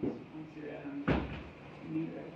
once you're in, you need to register.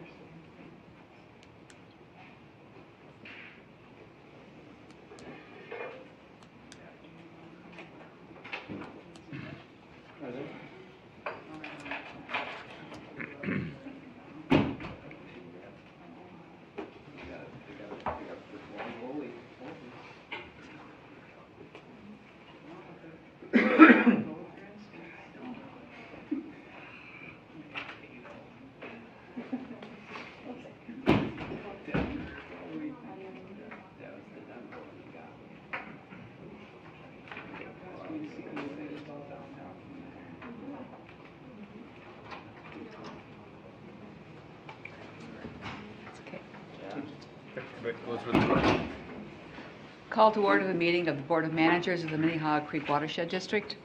Call to order the meeting of the Board of Managers of the Minnehaha Creek Watershed District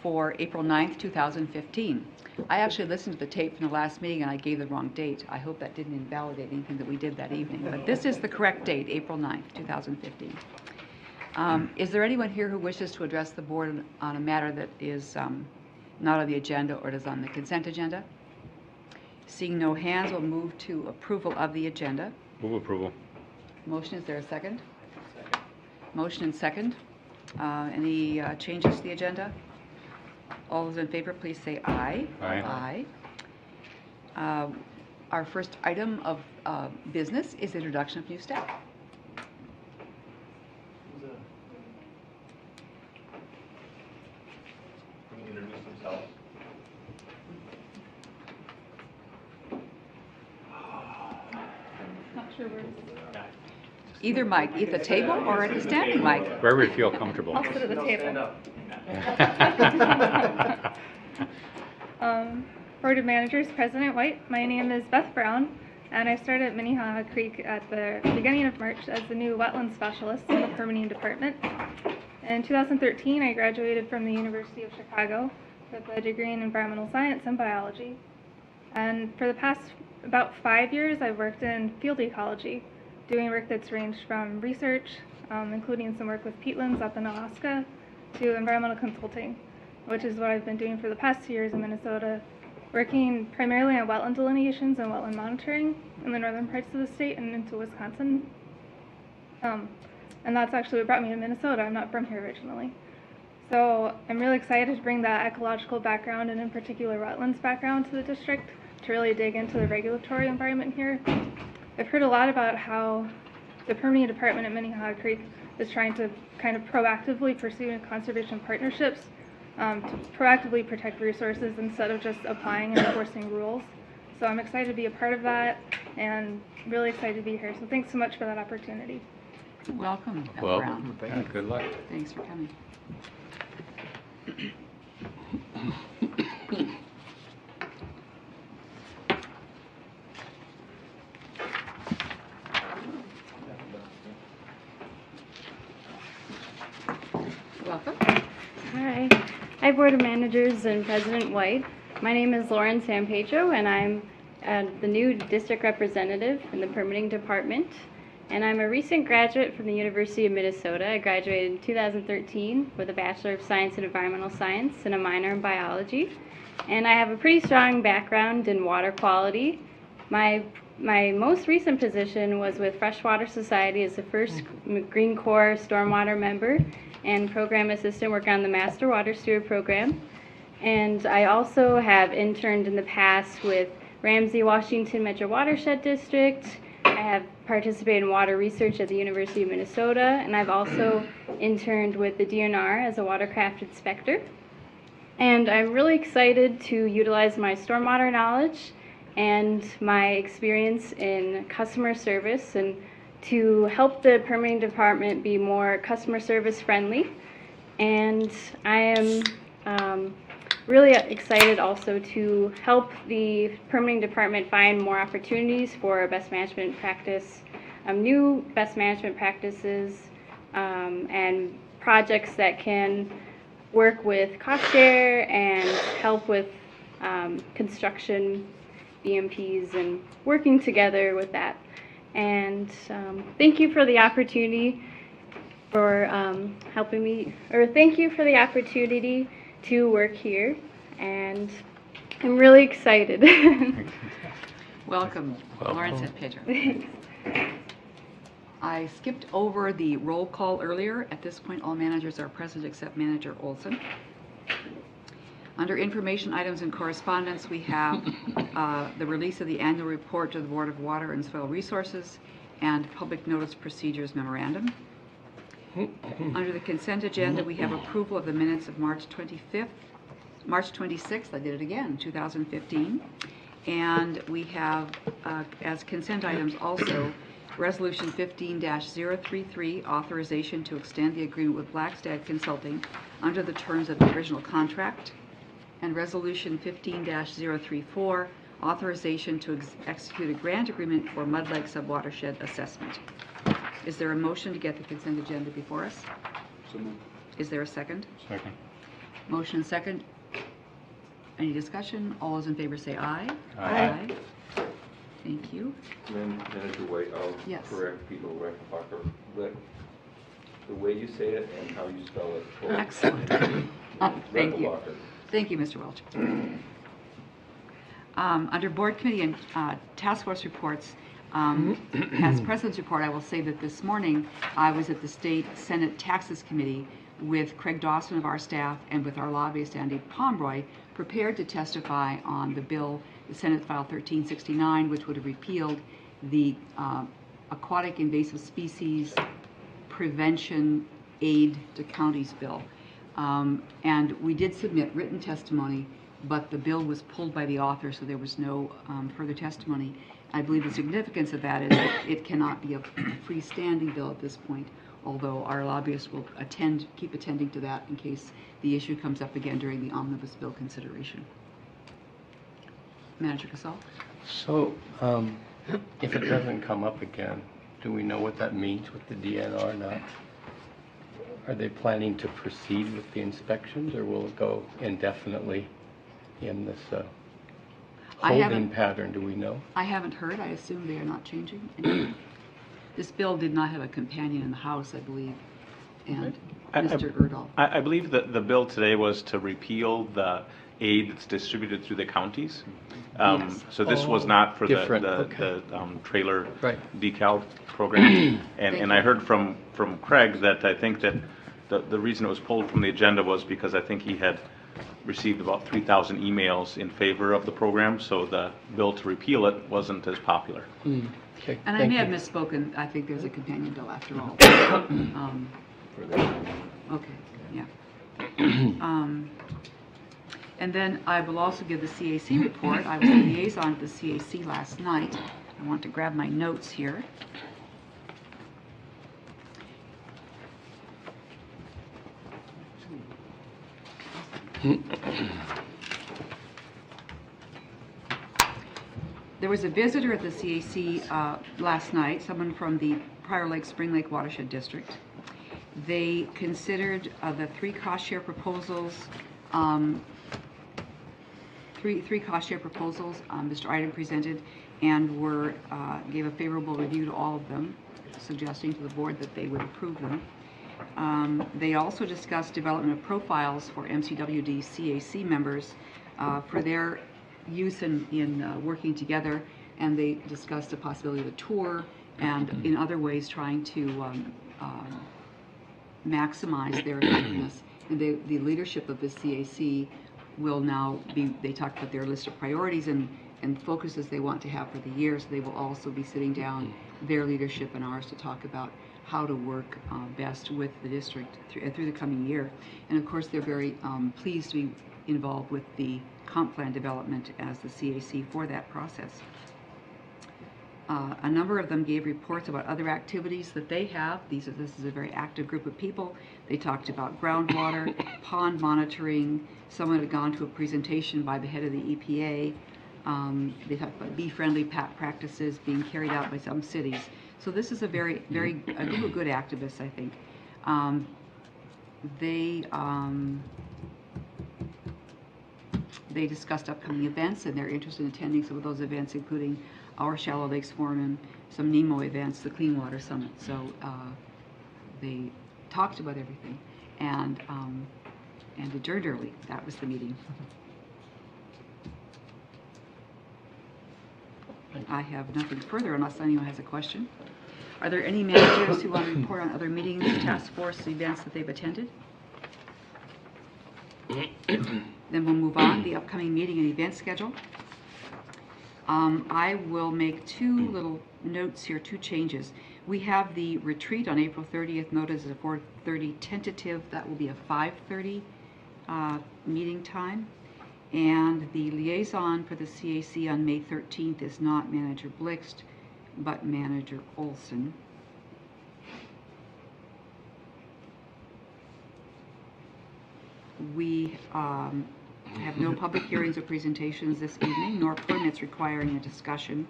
for April 9th, 2015. I actually listened to the tape from the last meeting and I gave the wrong date. I hope that didn't invalidate anything that we did that evening, but this is the correct date, April 9th, 2015. Is there anyone here who wishes to address the board on a matter that is not on the agenda or is on the consent agenda? Seeing no hands, we'll move to approval of the agenda. Move approval. Motion, is there a second? Motion and second. Any changes to the agenda? All those in favor, please say aye. Aye. Aye. Our first item of business is introduction of new staff. Can you introduce themselves? Not sure where. Either mic, either the table or at the standing mic. Wherever you feel comfortable. I'll sit at the table. Board of Managers, President White. My name is Beth Brown, and I started at Minnehaha Creek at the beginning of March as the new wetland specialist in the permitting department. In 2013, I graduated from the University of Chicago with a degree in environmental science and biology. And for the past about 5 years, I've worked in field ecology, doing work that's ranged from research, including some work with peatlands up in Alaska, to environmental consulting, which is what I've been doing for the past 2 years in Minnesota, working primarily on wetland delineations and wetland monitoring in the northern parts of the state and into Wisconsin. And that's actually what brought me to Minnesota. I'm not from here originally. So I'm really excited to bring that ecological background and in particular wetlands background to the district to really dig into the regulatory environment here. I've heard a lot about how the permitting department at Minnehaha Creek is trying to kind of proactively pursue conservation partnerships to proactively protect resources instead of just applying and enforcing rules. So I'm excited to be a part of that and really excited to be here. So thanks so much for that opportunity. Welcome, Beth Welcome. Brown. Yeah, good luck. Thanks for coming. Welcome. Hi. Hi, Board of Managers and President White. My name is Lauren Sampedro, and I'm the new district representative in the permitting department. And I'm a recent graduate from the University of Minnesota. I graduated in 2013 with a Bachelor of Science in Environmental Science and a minor in biology. And I have a pretty strong background in water quality. My most recent position was with Freshwater Society as the first Green Corps stormwater member and program assistant working on the Master Water Steward program. And I also have interned in the past with Ramsey Washington Metro Watershed District. I have participated in water research at the University of Minnesota, and I've also interned with the DNR as a watercraft inspector. And I'm really excited to utilize my stormwater knowledge and my experience in customer service and to help the permitting department be more customer service friendly. And I am really excited also to help the permitting department find more opportunities for best management practice, new best management practices, and projects that can work with cost share and help with construction BMPs and working together with that. And thank you for the opportunity for thank you for the opportunity to work here, and I'm really excited. Welcome, Lawrence and Pedro. I skipped over the roll call earlier. At this point, all managers are present except Manager Olson. Under information items and correspondence, we have the release of the annual report to the Board of Water and Soil Resources and Public Notice Procedures Memorandum. Under the consent agenda, we have approval of the minutes of March 26th, I did it again, 2015. And we have, as consent items also, Resolution 15-033, authorization to extend the agreement with Blackstad Consulting under the terms of the original contract. And Resolution 15-034, authorization to execute a grant agreement for Mud Lake Subwatershed Assessment. Is there a motion to get the consent agenda before us? So moved. Is there a second? Second. Motion and second. Any discussion? All those in favor say aye. Aye. Thank you. Manager White, I'll Yes. correct Peter Reichenbacher. But the way you say it and how you spell it. Excellent. Thank you. Reichenbacher. Thank you, Mr. Welch. Under Board Committee and Task Force reports, as President's report, I will say that this morning I was at the State Senate Taxes Committee with Craig Dawson of our staff and with our lobbyist Andy Pomeroy, prepared to testify on the bill, the Senate File 1369, which would have repealed the Aquatic Invasive Species Prevention Aid to Counties bill. And we did submit written testimony, but the bill was pulled by the author, so there was no further testimony. I believe the significance of that is that it cannot be a freestanding bill at this point, although our lobbyists will keep attending to that in case the issue comes up again during the omnibus bill consideration. Manager Casal? So, if it doesn't come up again, do we know what that means with the DNR not? Are they planning to proceed with the inspections, or will it go indefinitely in this holding pattern? Do we know? I haven't heard. I assume they are not changing anything. This bill did not have a companion in the House, I believe, and Mr. Erdahl. I believe that the bill today was to repeal the aid that's distributed through the counties. Yes. So this was not for the Different, okay. trailer Right. decal program. Thank And you. I heard from Craig that I think that the reason it was pulled from the agenda was because I think he had received about 3,000 emails in favor of the program, so the bill to repeal it wasn't as popular. Okay, And I thank may you. have misspoken. I think there's a companion bill after all. Okay, yeah. And then I will also give the CAC report. I was a liaison to the CAC last night. I want to grab my notes here. There was a visitor at the CAC last night, someone from the Prior Lake Spring Lake Watershed District. They considered the three cost share proposals, three cost share proposals Mr. Iden presented, and gave a favorable review to all of them, suggesting to the board that they would approve them. They also discussed development of profiles for MCWD CAC members for their use in working together, and they discussed the possibility of a tour and in other ways trying to maximize their effectiveness. And the leadership of the CAC will now be, they talked about their list of priorities and focuses they want to have for the year, so they will also be sitting down, their leadership and ours, to talk about how to work best with the district through the coming year. And of course, they're very pleased to be involved with the comp plan development as the CAC for that process. A number of them gave reports about other activities that they have. This is a very active group of people. They talked about groundwater, pond monitoring. Someone had gone to a presentation by the head of the EPA. They talked about bee-friendly practices being carried out by some cities. So this is a very, a group of good activists, I think. They discussed upcoming events, and they're interested in attending some of those events, including our Shallow Lakes Forum and some NEMO events, the Clean Water Summit. So they talked about everything and adjourned early. That was the meeting. I have nothing further unless anyone has a question. Are there any managers who want to report on other meetings, task force events that they've attended? Then we'll move on, the upcoming meeting and event schedule. I will make two little notes here, two changes. We have the retreat on April 30th, noted as a 4:30 tentative. That will be a 5:30 meeting time. And the liaison for the CAC on May 13th is not Manager Blixt, but Manager Olson. We have no public hearings or presentations this evening, nor permits requiring a discussion.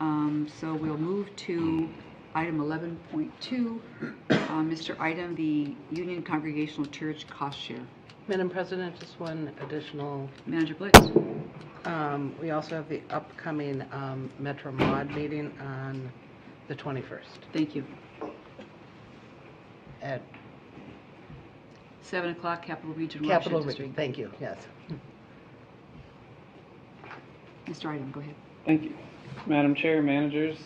So we'll move to item 11.2. Mr. Item, the Union Congregational Church cost share. Madam President, just one additional, Manager Blitz. we also have the upcoming Metro Mod meeting on the 21st Thank you. at 7 o'clock, Capital Region Capitol. Watershed District. Thank you, yes. Mr. Item, go ahead. Thank you. Madam Chair, managers,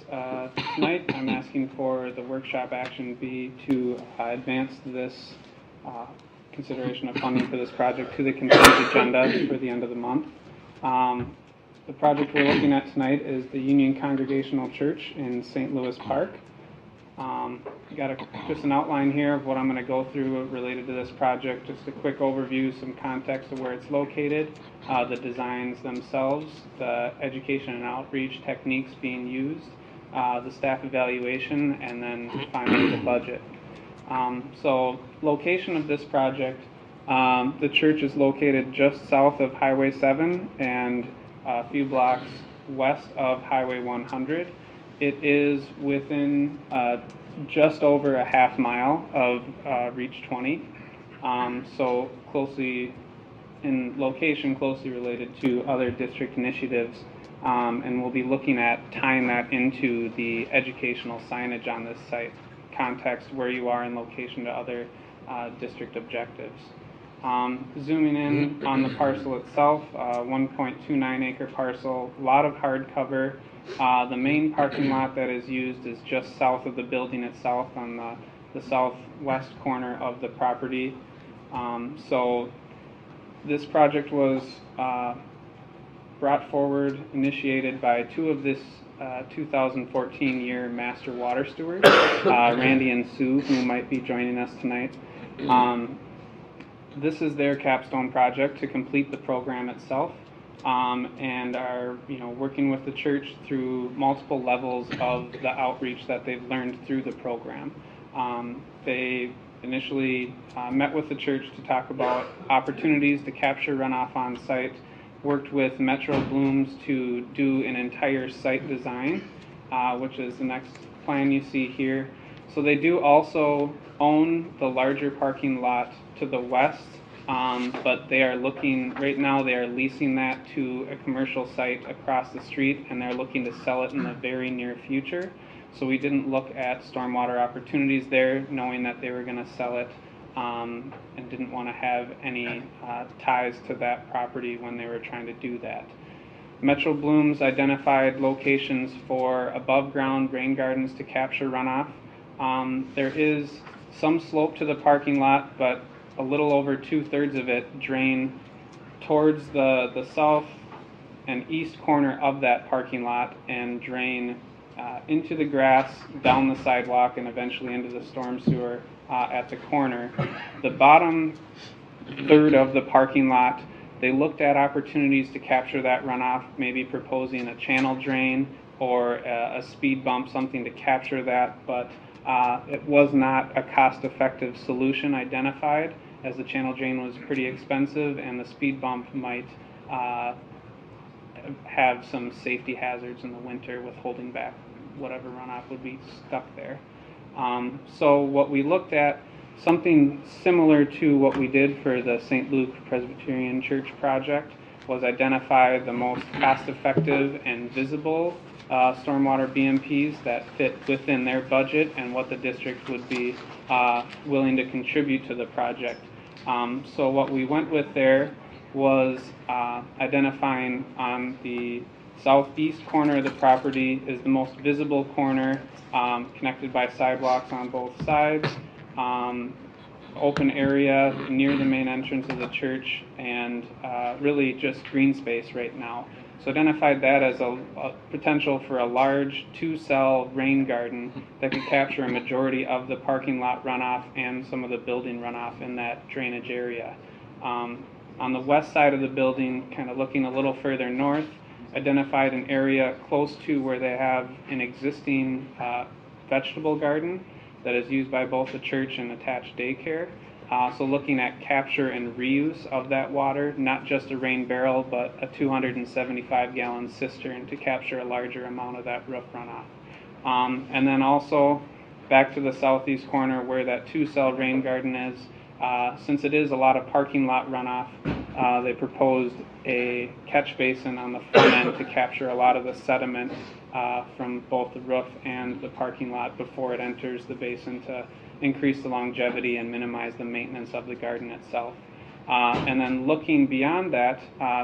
tonight I'm asking for the workshop action be to advance this consideration of funding for this project to the consent agenda for the end of the month. The project we're looking at tonight is the Union Congregational Church in St. Louis Park. Got just an outline here of what I'm going to go through related to this project, just a quick overview, some context of where it's located, the designs themselves, the education and outreach techniques being used, the staff evaluation, and then finally the budget. So location of this project, the church is located just south of Highway 7 and a few blocks west of Highway 100. It is within just over a half mile of Reach 20, so closely in location, closely related to other district initiatives, and we'll be looking at tying that into the educational signage on this site, context where you are in location to other district objectives. Zooming in on the parcel itself, 1.29 acre parcel, a lot of hard cover. The main parking lot that is used is just south of the building itself on the southwest corner of the property. So this project was brought forward, initiated by two of this 2014 year Master Water Stewards, Randy and Sue, who might be joining us tonight. This is their capstone project to complete the program itself. And are working with the church through multiple levels of the outreach that they've learned through the program. They initially met with the church to talk about opportunities to capture runoff on site, worked with Metro Blooms to do an entire site design, which is the next plan you see here. So they do also own the larger parking lot to the west. But they are looking, right now they are leasing that to a commercial site across the street, and they're looking to sell it in the very near future. So we didn't look at stormwater opportunities there, knowing that they were going to sell it, and didn't want to have any ties to that property when they were trying to do that. Metro Blooms identified locations for above ground rain gardens to capture runoff. There is some slope to the parking lot, but a little over 2/3 of it drain towards the south and east corner of that parking lot and drain into the grass, down the sidewalk, and eventually into the storm sewer at the corner. The bottom third of the parking lot, they looked at opportunities to capture that runoff, maybe proposing a channel drain or a speed bump, something to capture that, but it was not a cost-effective solution identified, as the channel drain was pretty expensive and the speed bump might have some safety hazards in the winter with holding back whatever runoff would be stuck there. So what we looked at, something similar to what we did for the St. Luke Presbyterian Church project, was identify the most cost-effective and visible stormwater BMPs that fit within their budget and what the district would be willing to contribute to the project. So what we went with there was identifying on the southeast corner of the property is the most visible corner, connected by sidewalks on both sides. Open area near the main entrance of the church, and really just green space right now. So identified that as a potential for a large 2-cell rain garden that could capture a majority of the parking lot runoff and some of the building runoff in that drainage area. On the west side of the building, kind of looking a little further north, identified an area close to where they have an existing vegetable garden that is used by both the church and attached daycare. So looking at capture and reuse of that water, not just a rain barrel, but a 275-gallon cistern to capture a larger amount of that roof runoff. And then also back to the southeast corner where that 2-cell rain garden is, since it is a lot of parking lot runoff, they proposed a catch basin on the front end to capture a lot of the sediment from both the roof and the parking lot before it enters the basin to increase the longevity and minimize the maintenance of the garden itself. And then looking beyond that,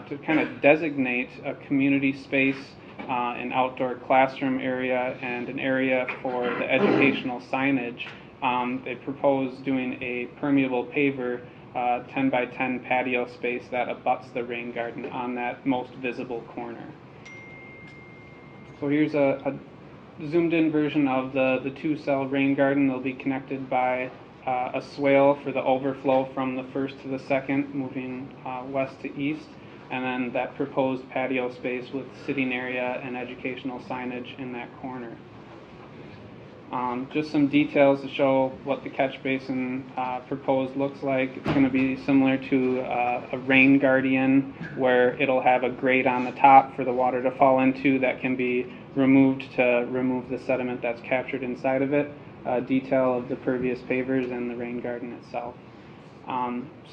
to kind of designate a community space, an outdoor classroom area, and an area for the educational signage, they proposed doing a permeable paver 10 by 10 patio space that abuts the rain garden on that most visible corner. So here's a zoomed in version of the 2-cell rain garden. They'll be connected by a swale for the overflow from the first to the second, moving west to east, and then that proposed patio space with sitting area and educational signage in that corner. Just some details to show what the catch basin proposed looks like. It's going to be similar to a rain guardian, where it'll have a grate on the top for the water to fall into that can be removed to remove the sediment that's captured inside of it. Detail of the pervious pavers and the rain garden itself.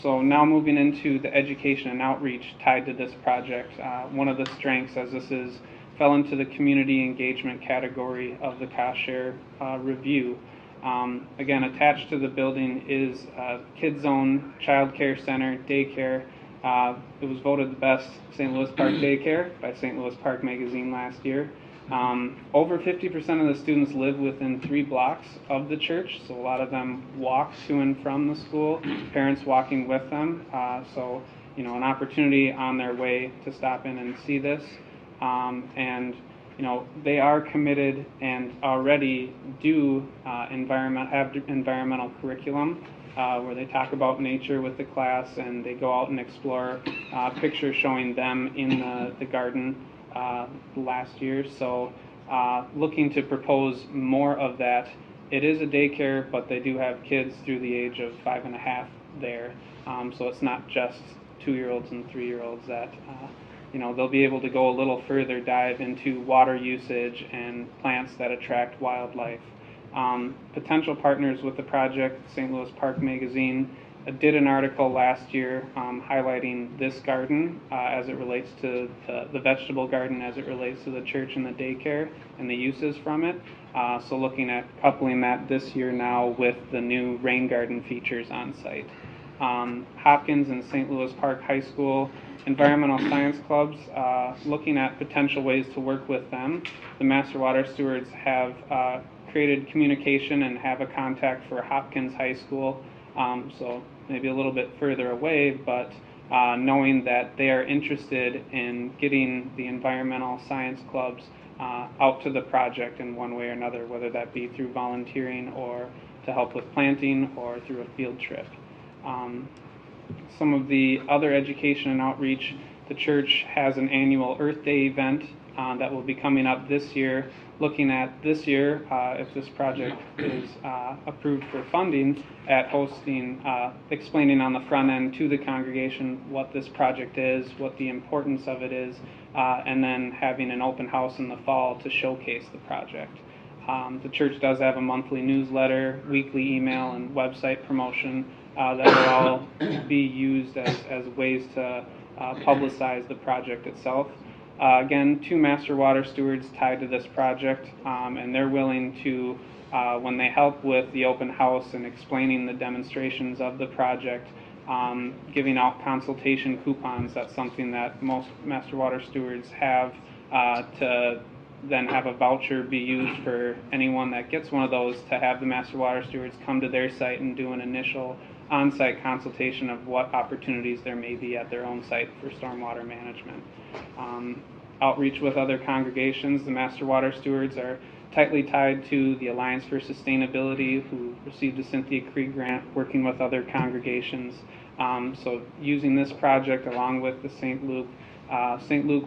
So now moving into the education and outreach tied to this project. One of the strengths, as this fell into the community engagement category of the cost share review. Again, attached to the building is a Kids Zone Child Care Center, daycare. It was voted the best St. Louis Park daycare by St. Louis Park Magazine last year. Over 50% of the students live within 3 blocks of the church, so a lot of them walk to and from the school, parents walking with them. So, you know, an opportunity on their way to stop in and see this. And you know, they are committed and already do have environmental curriculum where they talk about nature with the class, and they go out and explore pictures showing them in the garden last year. So looking to propose more of that. It is a daycare, but they do have kids through the age of 5 and a half there. So it's not just 2-year-olds and 3-year-olds that you know, they'll be able to go a little further, dive into water usage and plants that attract wildlife. Potential partners with the project, St. Louis Park Magazine did an article last year highlighting this garden as it relates to the vegetable garden, as it relates to the church and the daycare and the uses from it. So looking at coupling that this year now with the new rain garden features on site. Hopkins and St. Louis Park High School environmental science clubs, looking at potential ways to work with them. The Master Water Stewards have created communication and have a contact for Hopkins High School, so maybe a little bit further away, but knowing that they are interested in getting the environmental science clubs out to the project in one way or another, whether that be through volunteering or to help with planting or through a field trip. Some of the other education and outreach, the church has an annual Earth Day event that will be coming up this year. Looking at this year, if this project is approved for funding, at hosting, explaining on the front end to the congregation what this project is, what the importance of it is, and then having an open house in the fall to showcase the project. The church does have a monthly newsletter, weekly email, and website promotion that will all be used as ways to publicize the project itself. Again, 2 Master Water Stewards tied to this project, and they're willing to, when they help with the open house and explaining the demonstrations of the project, giving out consultation coupons. That's something that most Master Water Stewards have to then have a voucher be used for anyone that gets one of those to have the master water stewards come to their site and do an initial on-site consultation of what opportunities there may be at their own site for stormwater management. Outreach with other congregations. The master water stewards are tightly tied to the Alliance for Sustainability, who received a Cynthia Creek grant, working with other congregations. So using this project along with the St. Luke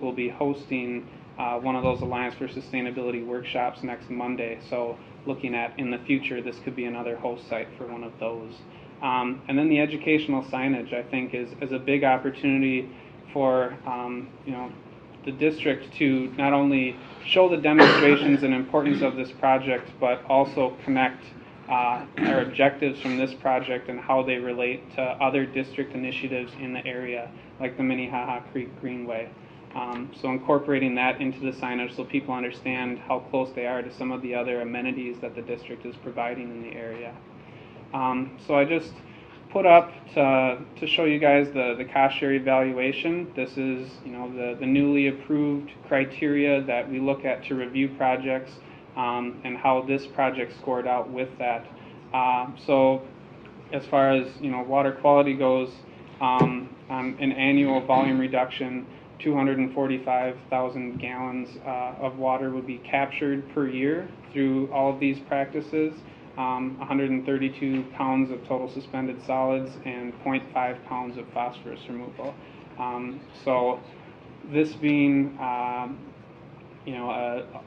will be hosting one of those Alliance for Sustainability workshops next Monday. So looking at in the future, this could be another host site for one of those. And then the educational signage, I think, is a big opportunity for the district to not only show the demonstrations and importance of this project, but also connect our objectives from this project and how they relate to other district initiatives in the area, like the Minnehaha Creek Greenway. So incorporating that into the signage so people understand how close they are to some of the other amenities that the district is providing in the area. So I just put up to show you guys the cost share evaluation. This is the newly approved criteria that we look at to review projects and how this project scored out with that. So as far as water quality goes, an annual volume reduction, 245,000 gallons of water would be captured per year through all of these practices. 132 pounds of total suspended solids and 0.5 pounds of phosphorus removal. So this being a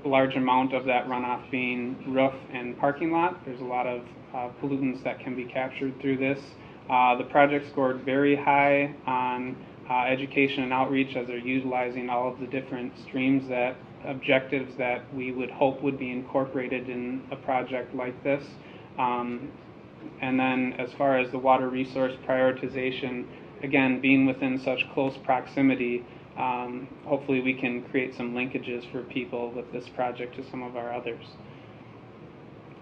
large amount of that runoff being roof and parking lot, there's a lot of pollutants that can be captured through this. The project scored very high on education and outreach, as they're utilizing all of the different objectives that we would hope would be incorporated in a project like this. And then as far as the water resource prioritization, again, being within such close proximity, hopefully we can create some linkages for people with this project to some of our others.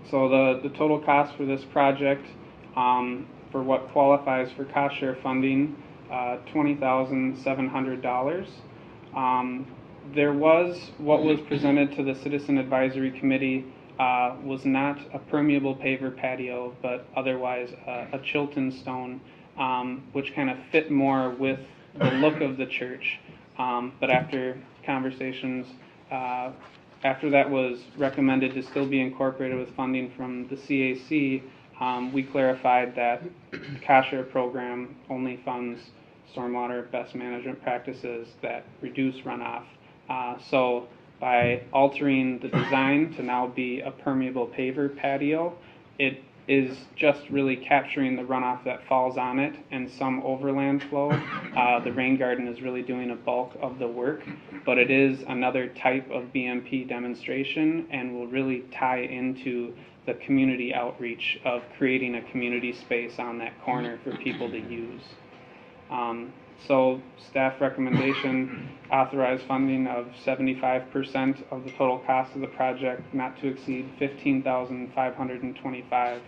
So the total cost for this project, for what qualifies for cost share funding, $20,700. There was what was presented to the Citizen Advisory Committee was not a permeable paver patio, but otherwise a Chilton stone, which kind of fit more with the look of the church. But after conversations, after that was recommended to still be incorporated with funding from the CAC, we clarified that the cost share program only funds stormwater best management practices that reduce runoff. So by altering the design to now be a permeable paver patio, it is just really capturing the runoff that falls on it and some overland flow. The rain garden is really doing a bulk of the work, but it is another type of BMP demonstration and will really tie into the community outreach of creating a community space on that corner for people to use. So staff recommendation, authorize funding of 75% of the total cost of the project, not to exceed $15,525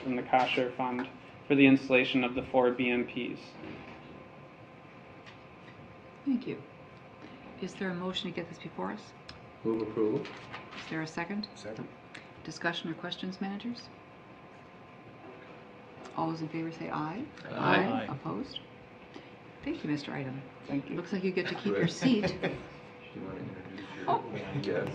from the cost share fund for the installation of the 4 BMPs. Thank you. Is there a motion to get this before us? Move approval. Is there a second? Second. Discussion or questions, managers? All those in favor say aye. Aye. Opposed? Thank you, Mr. Item. Thank you. Looks like you get to keep your seat. Oh. Yes.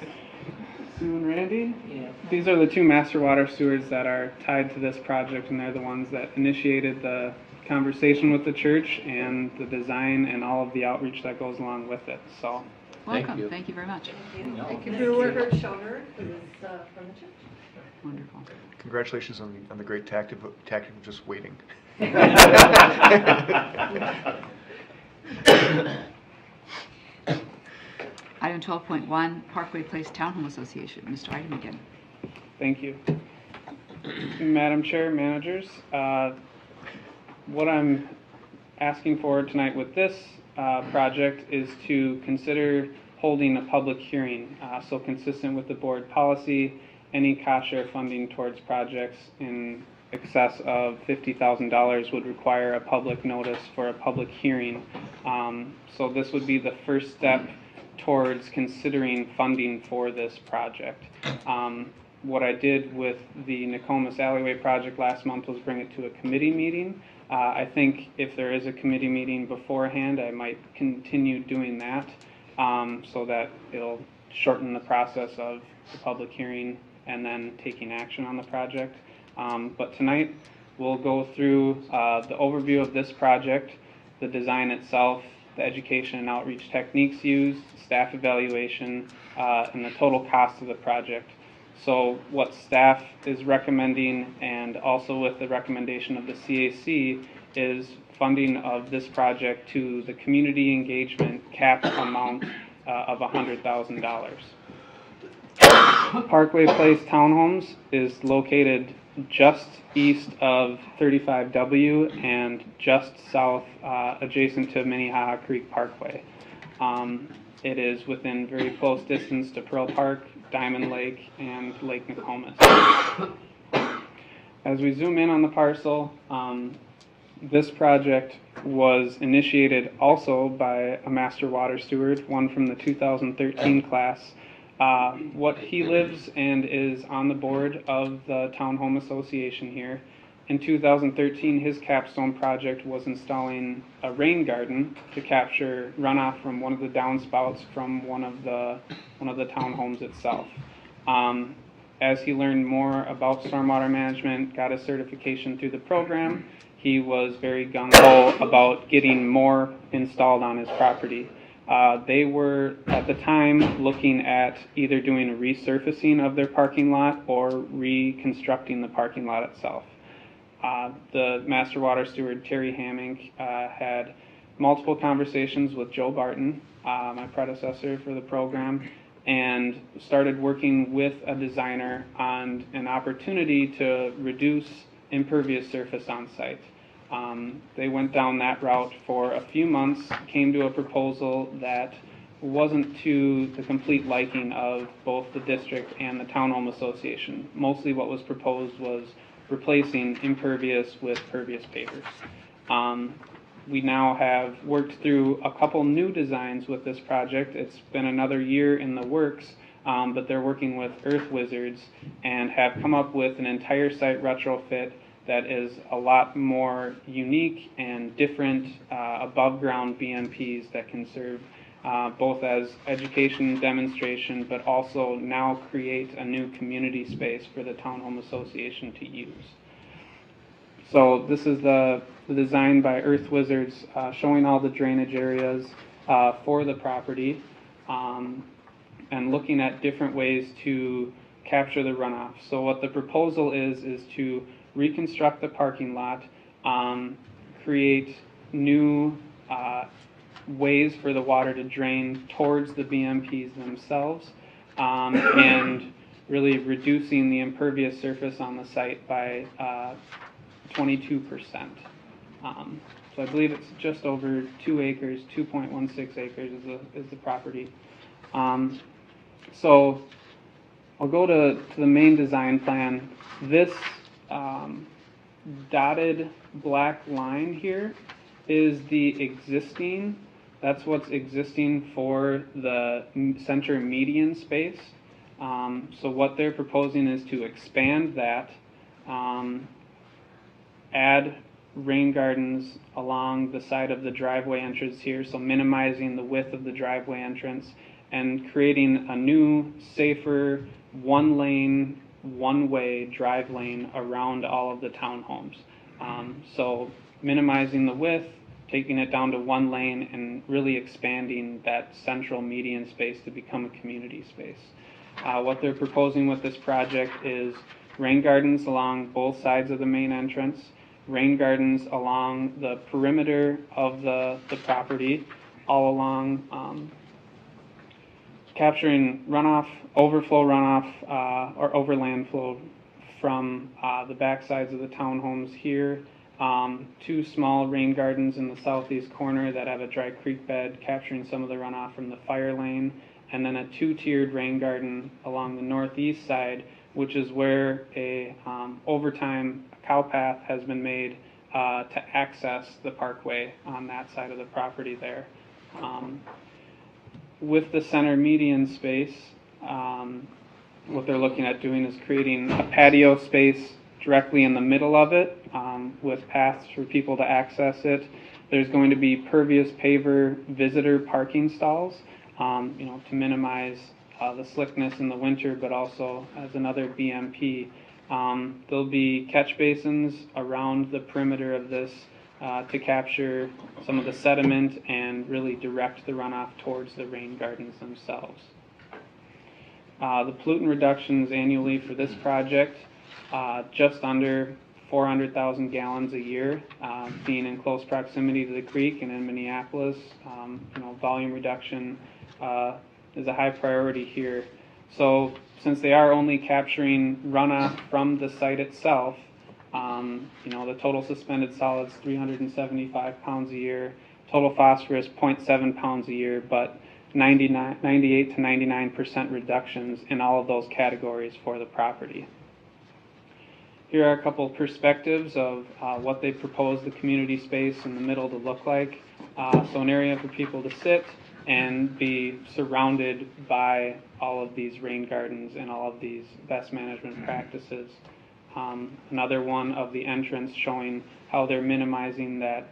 Sue and Randy? Yeah. These are the 2 master water stewards that are tied to this project, and they're the ones that initiated the conversation with the church and the design and all of the outreach that goes along with it. So, Welcome. you. Thank you very much. Thank you for your work. Shown her, who is from the church. Wonderful. Congratulations on the great tactic of just waiting. Item 12.1, Parkway Place Townhome Association. Mr. Item again. thank you. Madam Chair, managers, what I'm asking for tonight with this project is to consider holding a public hearing. So consistent with the board policy, any cost share funding towards projects in excess of $50,000 would require a public notice for a public hearing. So this would be the first step towards considering funding for this project. What I did with the Nokomis Alleyway project last month was bring it to a committee meeting. I think if there is a committee meeting beforehand, I might continue doing that so that it'll shorten the process of the public hearing and then taking action on the project. But tonight we'll go through the overview of this project, the design itself, the education and outreach techniques used, staff evaluation, and the total cost of the project. So what staff is recommending, and also with the recommendation of the CAC, is funding of this project to the community engagement cap amount of $100,000. Parkway Place Townhomes is located just east of 35W and just south adjacent to Minnehaha Creek Parkway. It is within very close distance to Pearl Park, Diamond Lake, and Lake Nokomis. As we zoom in on the parcel, this project was initiated also by a master water steward, one from the 2013 class. What he lives and is on the board of the Townhome Association here. In 2013, his capstone project was installing a rain garden to capture runoff from one of the downspouts from one of the townhomes itself. As he learned more about stormwater management, got a certification through the program, he was very gung-ho about getting more installed on his property. They were, at the time, looking at either doing a resurfacing of their parking lot or reconstructing the parking lot itself. The Master Water Steward, Terry Hamming, had multiple conversations with Joe Barton, my predecessor for the program, and started working with a designer on an opportunity to reduce impervious surface on site. They went down that route for a few months, came to a proposal that wasn't to the complete liking of both the district and the Townhome Association. Mostly what was proposed was replacing impervious with pervious pavers. We now have worked through a couple new designs with this project. It's been another year in the works, but they're working with Earth Wizards and have come up with an entire site retrofit that is a lot more unique and different above ground BMPs that can serve both as education demonstration, but also now create a new community space for the Townhome Association to use. So this is the design by Earth Wizards showing all the drainage areas for the property and looking at different ways to capture the runoff. So what the proposal is to reconstruct the parking lot, create new ways for the water to drain towards the BMPs themselves, and really reducing the impervious surface on the site by 22%. So I believe it's just over 2 acres, 2.16 acres is the property. So I'll go to the main design plan. This dotted black line here is the existing, that's what's existing for the center median space. So what they're proposing is to expand that, add rain gardens along the side of the driveway entrance here, so minimizing the width of the driveway entrance and creating a new, safer, one-lane, one-way drive lane around all of the townhomes. So minimizing the width, taking it down to one lane, and really expanding that central median space to become a community space. What they're proposing with this project is rain gardens along both sides of the main entrance, rain gardens along the perimeter of the property, all along, capturing runoff, overflow runoff, or overland flow from the back sides of the townhomes here. 2 small rain gardens in the southeast corner that have a dry creek bed capturing some of the runoff from the fire lane, and then a 2-tiered rain garden along the northeast side, which is where over time a cow path has been made to access the parkway on that side of the property there. with the center median space, what they're looking at doing is creating a patio space directly in the middle of it, with paths for people to access it. There's going to be pervious paver visitor parking stalls, to minimize the slickness in the winter, but also as another BMP. There'll be catch basins around the perimeter of this to capture some of the sediment and really direct the runoff towards the rain gardens themselves. The pollutant reductions annually for this project, just under 400,000 gallons a year, being in close proximity to the creek and in Minneapolis. Volume reduction is a high priority here. So since they are only capturing runoff from the site itself, the total suspended solids 375 pounds a year, total phosphorus 0.7 pounds a year, but 98 to 99% reductions in all of those categories for the property. Here are a couple perspectives of what they propose the community space in the middle to look like. So an area for people to sit and be surrounded by all of these rain gardens and all of these best management practices. Another one of the entrance showing how they're minimizing that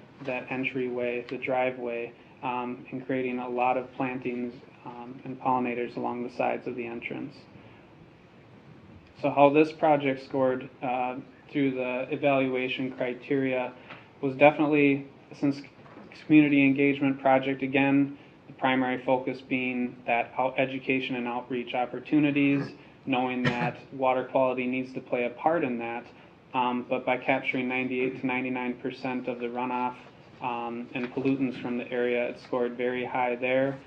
entryway, the driveway, and creating a lot of plantings and pollinators along the sides of the entrance. So how this project scored through the evaluation criteria was definitely, since community engagement project, again, the primary focus being that education and outreach opportunities, knowing that water quality needs to play a part in that, but by capturing 98 to 99% of the runoff and pollutants from the area, it scored very high there.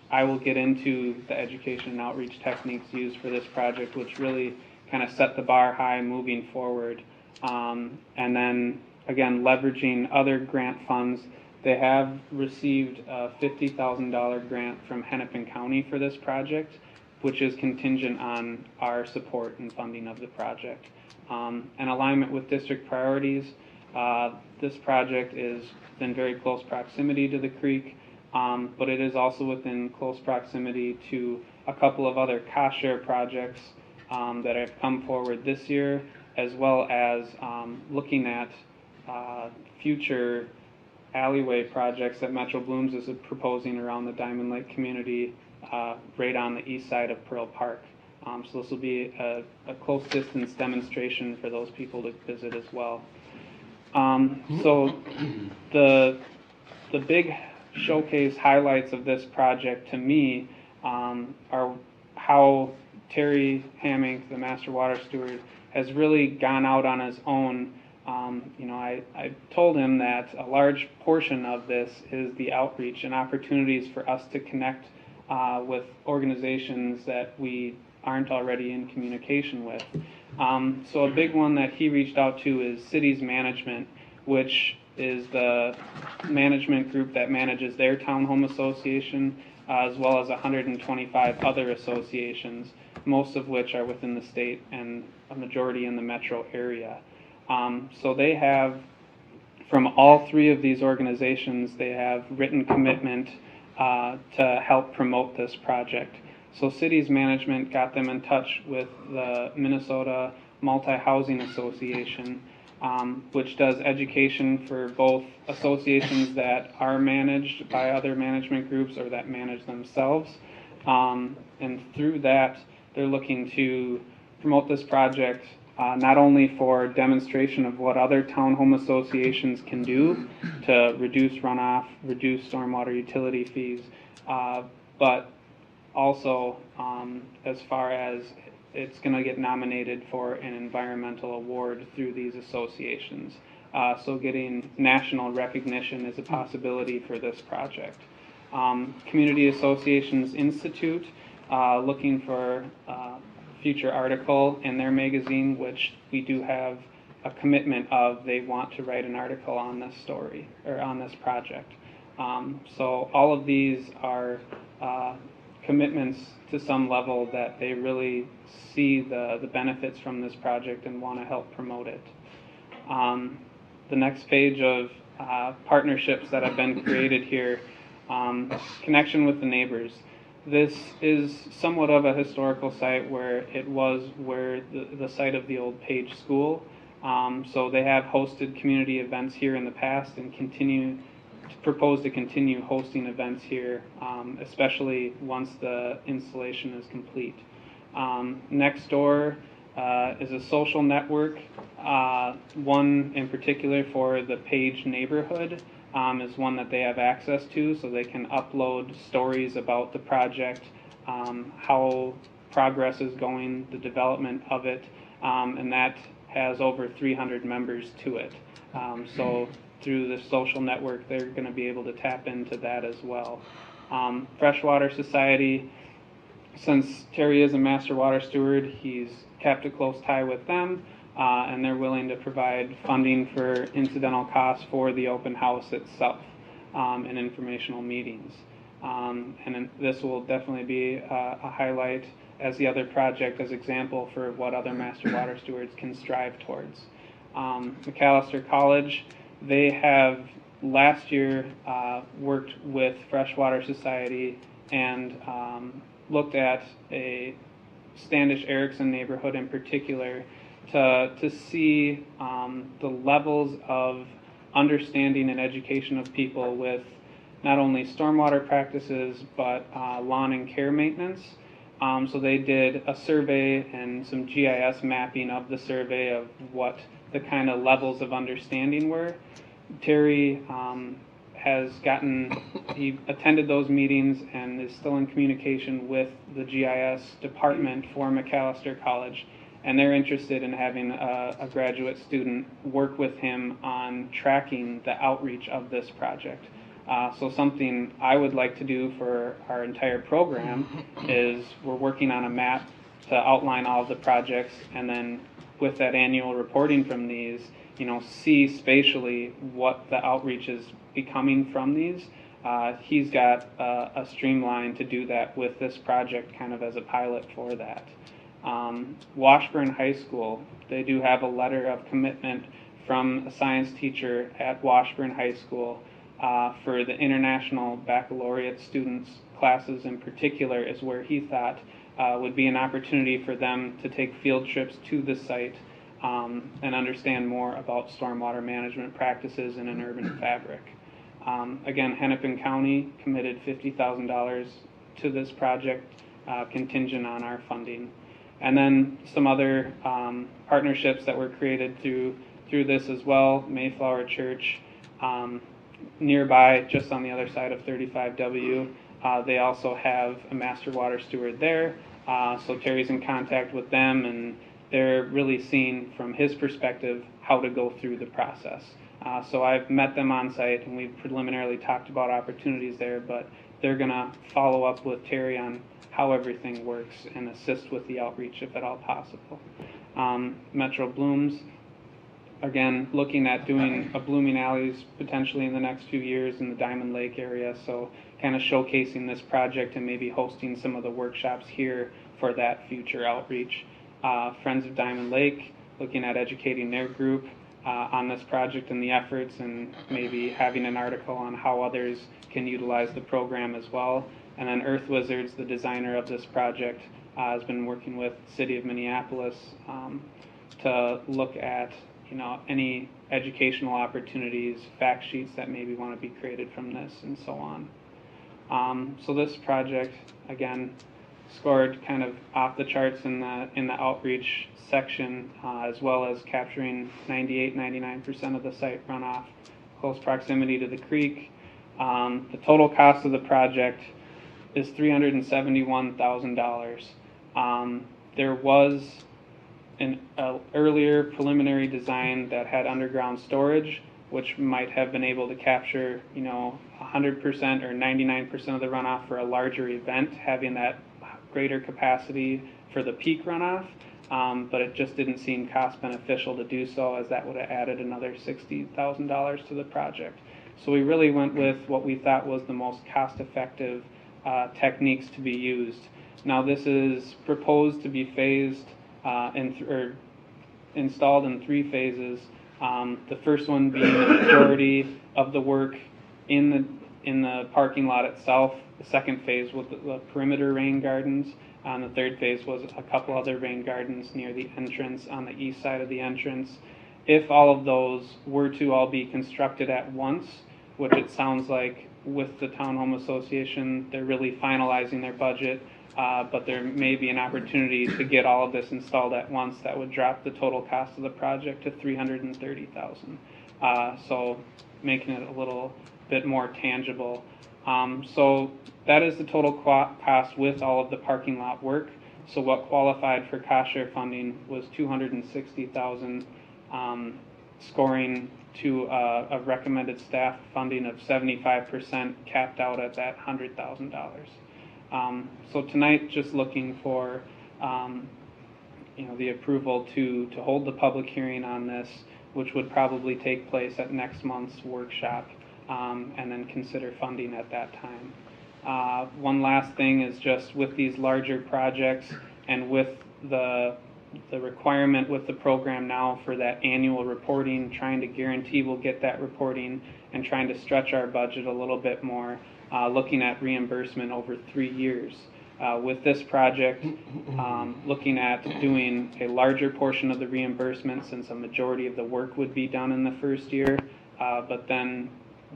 I will get into the education and outreach techniques used for this project, which really kind of set the bar high moving forward. And then, again, leveraging other grant funds. They have received a $50,000 grant from Hennepin County for this project, which is contingent on our support and funding of the project. And alignment with district priorities, this project is in very close proximity to the creek, but it is also within close proximity to a couple of other cost share projects that have come forward this year, as well as looking at future alleyway projects that Metro Blooms is proposing around the Diamond Lake community, right on the east side of Pearl Park. So this will be a close distance demonstration for those people to visit as well. So the big showcase highlights of this project to me are how Terry Hamink, the Master Water Steward, has really gone out on his own. I told him that a large portion of this is the outreach and opportunities for us to connect with organizations that we aren't already in communication with. So a big one that he reached out to is Cities Management, which is the management group that manages their townhome association, as well as 125 other associations, most of which are within the state and a majority in the metro area. So they have, from all three of these organizations, they have written commitment to help promote this project. So Cities Management got them in touch with the Minnesota Multi-Housing Association, which does education for both associations that are managed by other management groups or that manage themselves. And through that, they're looking to promote this project not only for demonstration of what other townhome associations can do to reduce runoff, reduce stormwater utility fees, but also as far as it's going to get nominated for an environmental award through these associations. So getting national recognition is a possibility for this project. Community Associations Institute, looking for future article in their magazine, which we do have a commitment of they want to write an article on this story or on this project. So all of these are commitments to some level that they really see the benefits from this project and want to help promote it. The next page of partnerships that have been created here. Connection with the neighbors. This is somewhat of a historical site where it was the site of the old Page School. So they have hosted community events here in the past and propose to continue hosting events here, especially once the installation is complete. Next door is a social network, one in particular for the Page neighborhood. Is one that they have access to, so they can upload stories about the project, how progress is going, the development of it, and that has over 300 members to it. So through the social network, they're going to be able to tap into that as well. Freshwater Society, since Terry is a master water steward, he's kept a close tie with them. And they're willing to provide funding for incidental costs for the open house itself and informational meetings. And then this will definitely be a highlight as the other project as example for what other master water stewards can strive towards. Macalester College, they have last year worked with Freshwater Society and looked at a Standish Erickson neighborhood in particular to see the levels of understanding and education of people with not only stormwater practices but lawn and care maintenance. So they did a survey and some GIS mapping of the survey of what the kind of levels of understanding were. Terry he attended those meetings and is still in communication with the GIS department for Macalester College. And they're interested in having a graduate student work with him on tracking the outreach of this project. So something I would like to do for our entire program is we're working on a map to outline all of the projects, and then with that annual reporting from these, see spatially what the outreach is becoming from these. He's got a streamline to do that with this project kind of as a pilot for that. Washburn High School, they do have a letter of commitment from a science teacher at Washburn High School for the International Baccalaureate students classes in particular is where he thought would be an opportunity for them to take field trips to the site and understand more about stormwater management practices in an urban fabric. Again, Hennepin County committed $50,000 to this project contingent on our funding. And then some other partnerships that were created through this as well. Mayflower Church, nearby, just on the other side of 35W, they also have a master water steward there. So Terry's in contact with them, and they're really seeing from his perspective how to go through the process. So I've met them on site, and we've preliminarily talked about opportunities there, but they're going to follow up with Terry on how everything works and assist with the outreach if at all possible. Metro Blooms, again, looking at doing a blooming alleys potentially in the next few years in the Diamond Lake area, so kind of showcasing this project and maybe hosting some of the workshops here for that future outreach. Friends of Diamond Lake, looking at educating their group on this project and the efforts, and maybe having an article on how others can utilize the program as well. And then Earth Wizards, the designer of this project, has been working with the City of Minneapolis to look at any educational opportunities, fact sheets that maybe want to be created from this, and so on. So this project, again, scored kind of off the charts in the outreach section, as well as capturing 98-99% of the site runoff, close proximity to the creek. The total cost of the project is $371,000. There was an earlier preliminary design that had underground storage, which might have been able to capture 100% or 99% of the runoff for a larger event, having that greater capacity for the peak runoff. But it just didn't seem cost beneficial to do so, as that would have added another $60,000 to the project. So we really went with what we thought was the most cost-effective techniques to be used. Now this is proposed to be phased or installed in 3 phases. The first one being the majority of the work in in the parking lot itself. The second phase was the perimeter rain gardens. And the third phase was a couple other rain gardens near the entrance on the east side of the entrance. If all of those were to all be constructed at once, which it sounds like with the Town Home Association, they're really finalizing their budget, but there may be an opportunity to get all of this installed at once. That would drop the total cost of the project to $330,000. So making it a little bit more tangible. So that is the total cost with all of the parking lot work. So what qualified for cost share funding was $260,000, scoring to a recommended staff funding of 75%, capped out at that $100,000. So tonight, just looking for the approval to hold the public hearing on this, which would probably take place at next month's workshop, and then consider funding at that time. One last thing is just with these larger projects and with the requirement with the program now for that annual reporting, trying to guarantee we'll get that reporting and trying to stretch our budget a little bit more, looking at reimbursement over 3 years. With this project, looking at doing a larger portion of the reimbursement since a majority of the work would be done in the first year, but then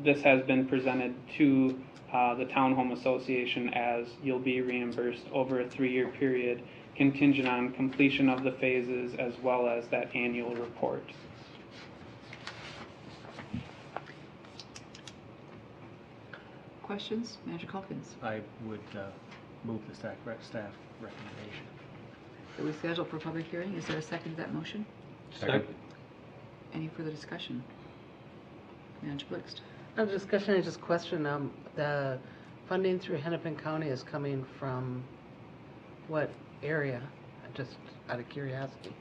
this has been presented to the Town Home Association as you'll be reimbursed over a 3-year period, contingent on completion of the phases as well as that annual report. Questions? Manager Calkins. I would move the staff recommendation. It was scheduled for public hearing. Is there a second to that motion? Second. Any further discussion? Manager Blixt. No discussion, I just question, the funding through Hennepin County is coming from what area? Just out of curiosity.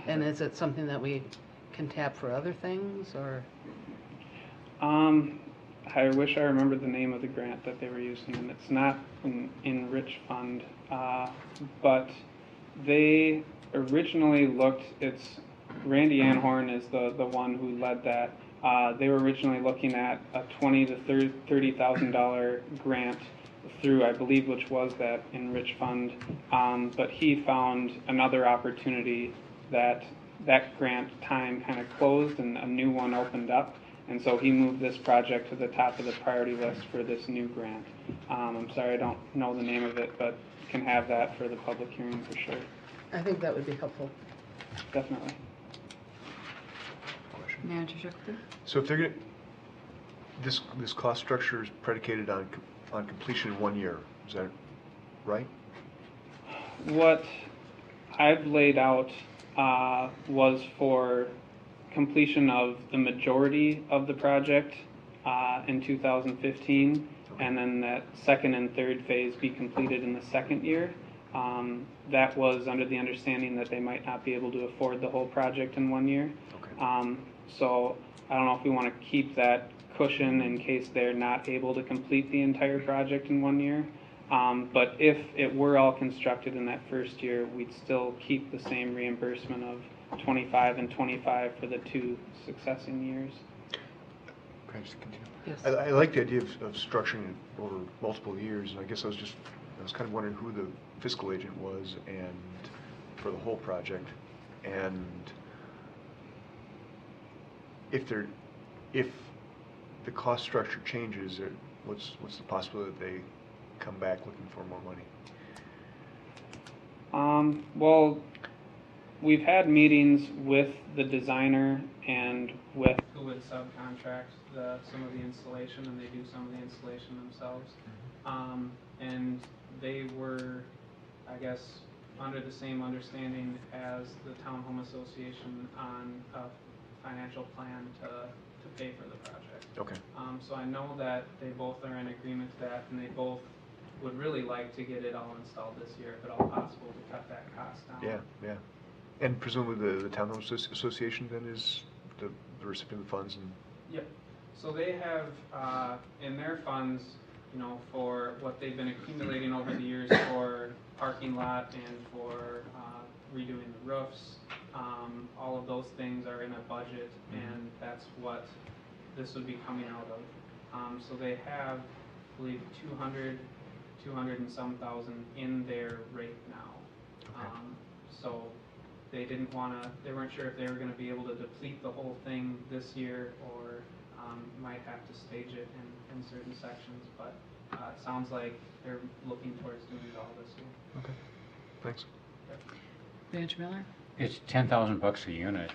And is it something that we can tap for other things, or? I wish I remembered the name of the grant that they were using, and it's not in Rich Fund, but they originally looked, Randy Anhorn is the one who led that. They were originally looking at a $20,000 to $30,000 grant through, I believe, which was that Enrich Fund, but he found another opportunity that grant time kind of closed and a new one opened up, and so he moved this project to the top of the priority list for this new grant. I'm sorry, I don't know the name of it, but can have that for the public hearing for sure. I think that would be helpful. Definitely. Manager Schiffler. So if they're going to, this cost structure is predicated on completion in 1 year, is that right? What I've laid out was for completion of the majority of the project in 2015, and then that second and third phase be completed in the second year. That was under the understanding that they might not be able to afford the whole project in 1 year. Okay. So I don't know if we want to keep that cushion in case they're not able to complete the entire project in 1 year. But if it were all constructed in that first year, we'd still keep the same reimbursement of 25 and 25 for the 2 succeeding years. Can I just continue? Yes. I like the idea of structuring it over multiple years, and I guess I was kind of wondering who the fiscal agent was and for the whole project, and if the cost structure changes, what's the possibility that they come back looking for more money? Well, we've had meetings with the designer and with who would subcontract some of the installation, and they do some of the installation themselves. And they were, I guess, under the same understanding as the Town Home Association on a financial plan to pay for the project. Okay. So I know that they both are in agreement to that, and they both would really like to get it all installed this year, if at all possible, to cut that cost down. Yeah. And presumably the Town Home Association then is the recipient of the funds and. Yep. So they have in their funds, for what they've been accumulating over the years for parking lot and for redoing the roofs, all of those things are in a budget, and that's what this would be coming out of. So they have, I believe, 200 and some thousand in there right now. Okay. So they didn't want to, they weren't sure if they were going to be able to deplete the whole thing this year, or might have to stage it in certain sections, but it sounds like they're looking towards doing it all this year. Okay, thanks. Manager Miller? It's $10,000 a unit.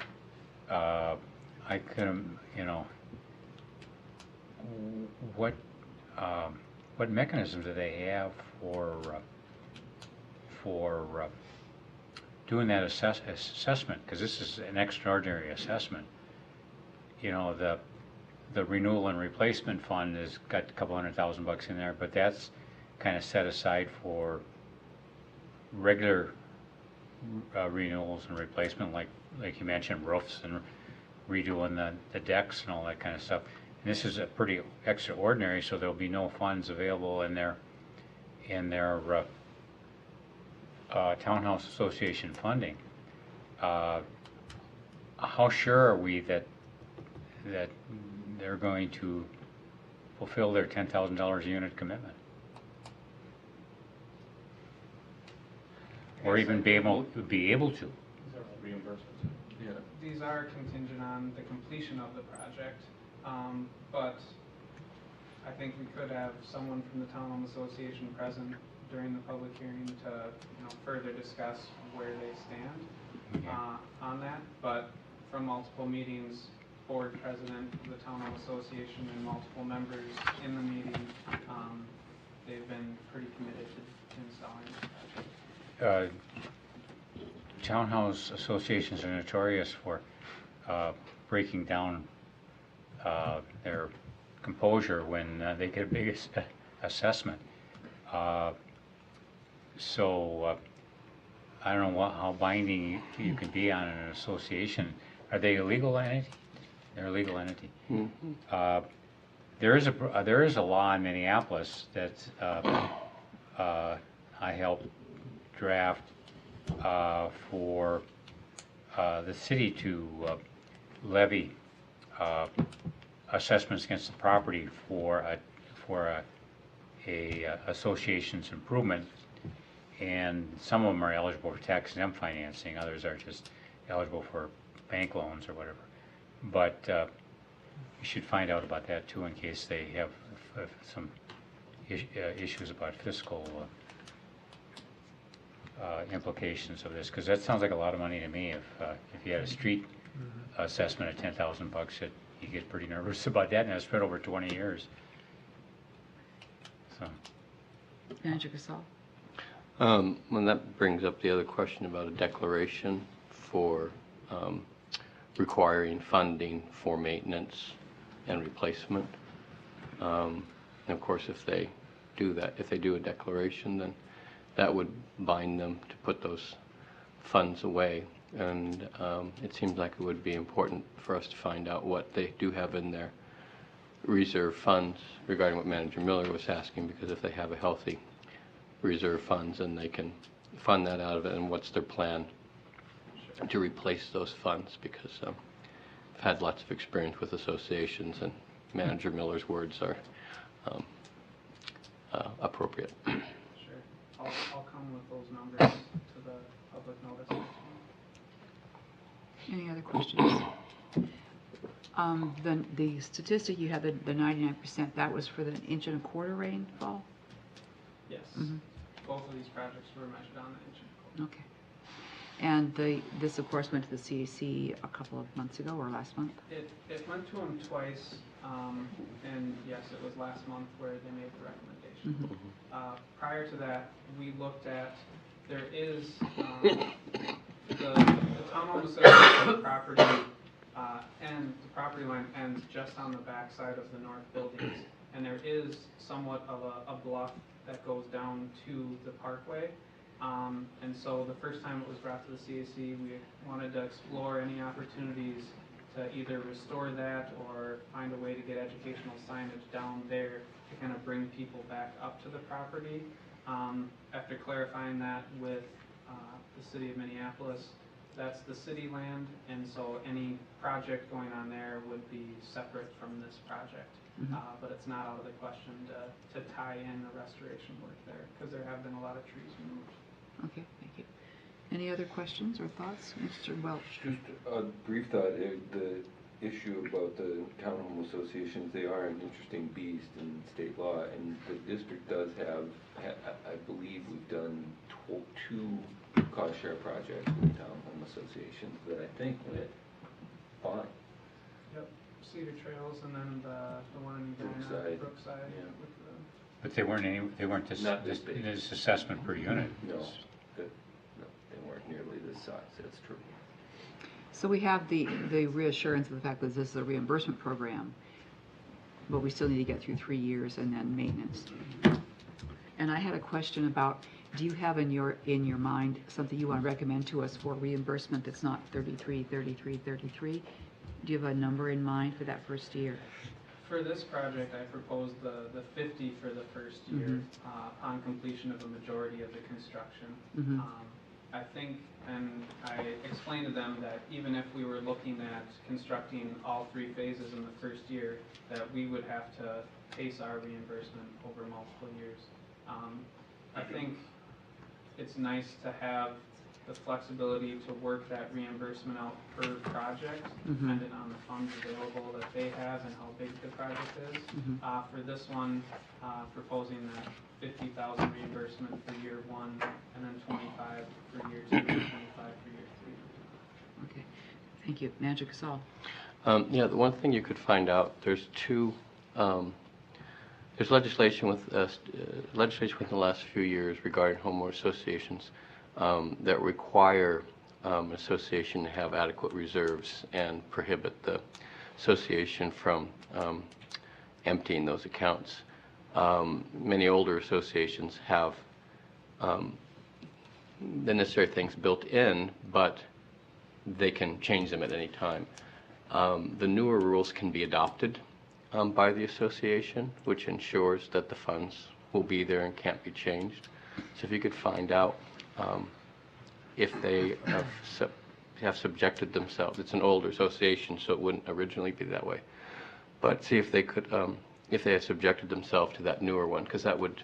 I could, you know, what mechanism do they have for doing that assessment? Because this is an extraordinary assessment. You know, the renewal and replacement fund has got a couple $100,000 in there, but that's kind of set aside for regular renewals and replacement, like you mentioned, roofs and redoing the decks and all that kind of stuff. And this is a pretty extraordinary, so there'll be no funds available in their townhouse association funding. How sure are we that they're going to fulfill their $10,000 a unit commitment? Or even be able to? Reimbursements. Yeah. These are contingent on the completion of the project, but I think we could have someone from the Town Home Association present during the public hearing to, further discuss where they stand on that. But from multiple meetings, board president of the Town Home Association and multiple members in the meeting, they've been pretty committed to installing this project. Townhouse associations are notorious for breaking down their composure when they get a big assessment. So I don't know how binding you can be on an association. Are they a legal entity? They're a legal entity. Mm-hmm. There is a law in Minneapolis that I helped draft for the city to levy assessments against the property for a association's improvement, and some of them are eligible for tax-exempt financing, others are just eligible for bank loans or whatever. But you should find out about that too, in case they have some issues about fiscal implications of this, because that sounds like a lot of money to me. If you had a street assessment of $10,000, you get pretty nervous about that, and it's spread over 20 years. So, Manager Casal? Well, that brings up the other question about a declaration for requiring funding for maintenance and replacement. And of course, if they do that, if they do a declaration, then that would bind them to put those funds away. And it seems like it would be important for us to find out what they do have in their reserve funds regarding what Manager Miller was asking, because if they have a healthy reserve funds, then they can fund that out of it, and what's their plan to replace those funds, because I've had lots of experience with associations, and Manager Miller's words are appropriate. Sure. I'll come with those numbers to the public notice. Any other questions? The statistic you had, the 99%, that was for the 1.25 inch rainfall? Yes. Mhm. Both of these projects were measured on the inch. Okay. And this, of course, went to the CAC a couple of months ago, or last month? It went to them twice, and yes, it was last month where they made the recommendation. Mhm. Prior to that, we looked at, there is, the Town Home Association property, and the property line ends just on the back side of the north buildings, and there is somewhat of a bluff that goes down to the parkway. And so the first time it was brought to the CAC, we wanted to explore any opportunities to either restore that or find a way to get educational signage down there to kind of bring people back up to the property. After clarifying that with the city of Minneapolis, That's the city land, and so any project going on there would be separate from this project. But it's not out of the question to tie in the restoration work there, because there have been a lot of trees removed. Okay, thank you. Any other questions or thoughts? Mr. Welch? Just a brief thought, the issue about the townhome associations, they are an interesting beast in state law, and the district does have, I believe we've done two cost share projects with townhome associations that I think went fine. Yep, Cedar Trails, and then the one in Brookside. Brookside. Yeah. With the, But they weren't this, Not this big. this assessment per unit. No, no, they weren't nearly this size, that's true. So we have the reassurance of the fact that this is a reimbursement program, but we still need to get through 3 years and then maintenance. And I had a question about, do you have in your mind something you want to recommend to us for reimbursement that's not 33, 33, 33? Do you have a number in mind for that first year? For this project, I proposed the 50 for the first year upon completion of a majority of the construction. I think, and I explained to them that even if we were looking at constructing all 3 phases in the first year, that we would have to pace our reimbursement over multiple years. I think it's nice to have the flexibility to work that reimbursement out per project, depending on the funds available that they have and how big the project is. For this one, proposing that 50,000 reimbursement for year 1, and then 25 for year 2, and 25 for year 3. Okay, thank you. Manager Casal. Yeah, the one thing you could find out, there's legislation within the last few years regarding homeowner associations that require an association to have adequate reserves and prohibit the association from emptying those accounts. Many older associations have the necessary things built in, but they can change them at any time. The newer rules can be adopted by the association, which ensures that the funds will be there and can't be changed. So if you could find out if they have subjected themselves, it's an older association, so it wouldn't originally be that way, but see if they could, if they have subjected themselves to that newer one, because that would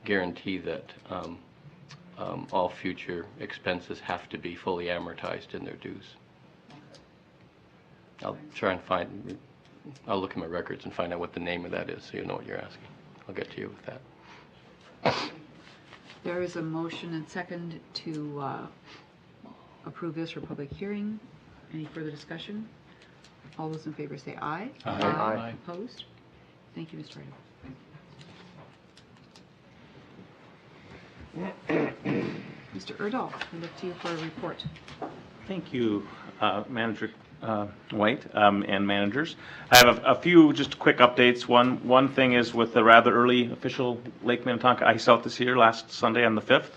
guarantee that all future expenses have to be fully amortized in their dues. I'll try and find, I'll look at my records and find out what the name of that is, so you know what you're asking. I'll get to you with that. There is a motion and second to approve this for public hearing. Any further discussion? All those in favor say aye. Aye. Aye. Opposed? Thank you, Mr. Riddle. Mr. Erdahl, we look to you for a report. Thank you, Manager White and managers. I have a few just quick updates. One thing is with the rather early official Lake Minnetonka ice out this year, last Sunday on the 5th.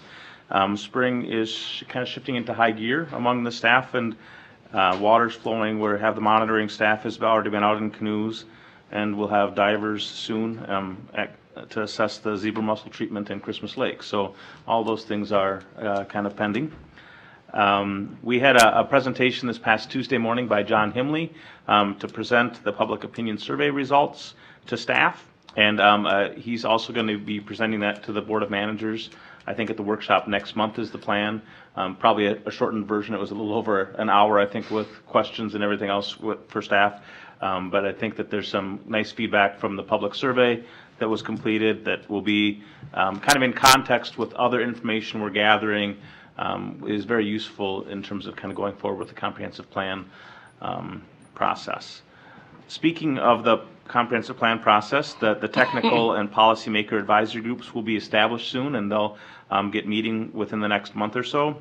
Spring is kind of shifting into high gear among the staff, and water's flowing. We have the monitoring staff has already been out in canoes, and we'll have divers soon to assess the zebra mussel treatment in Christmas Lake. So all those things are kind of pending. We had a presentation this past Tuesday morning by John Himley to present the public opinion survey results to staff, and he's also going to be presenting that to the Board of Managers. I think at the workshop next month is the plan. Probably a shortened version. It was a little over an hour, I think, with questions and everything else for staff. But I think that there's some nice feedback from the public survey that was completed that will be kind of in context with other information we're gathering. Is very useful in terms of kind of going forward with the comprehensive plan process. Speaking of the comprehensive plan process, the technical and policymaker advisory groups will be established soon, and they'll get meeting within the next month or so.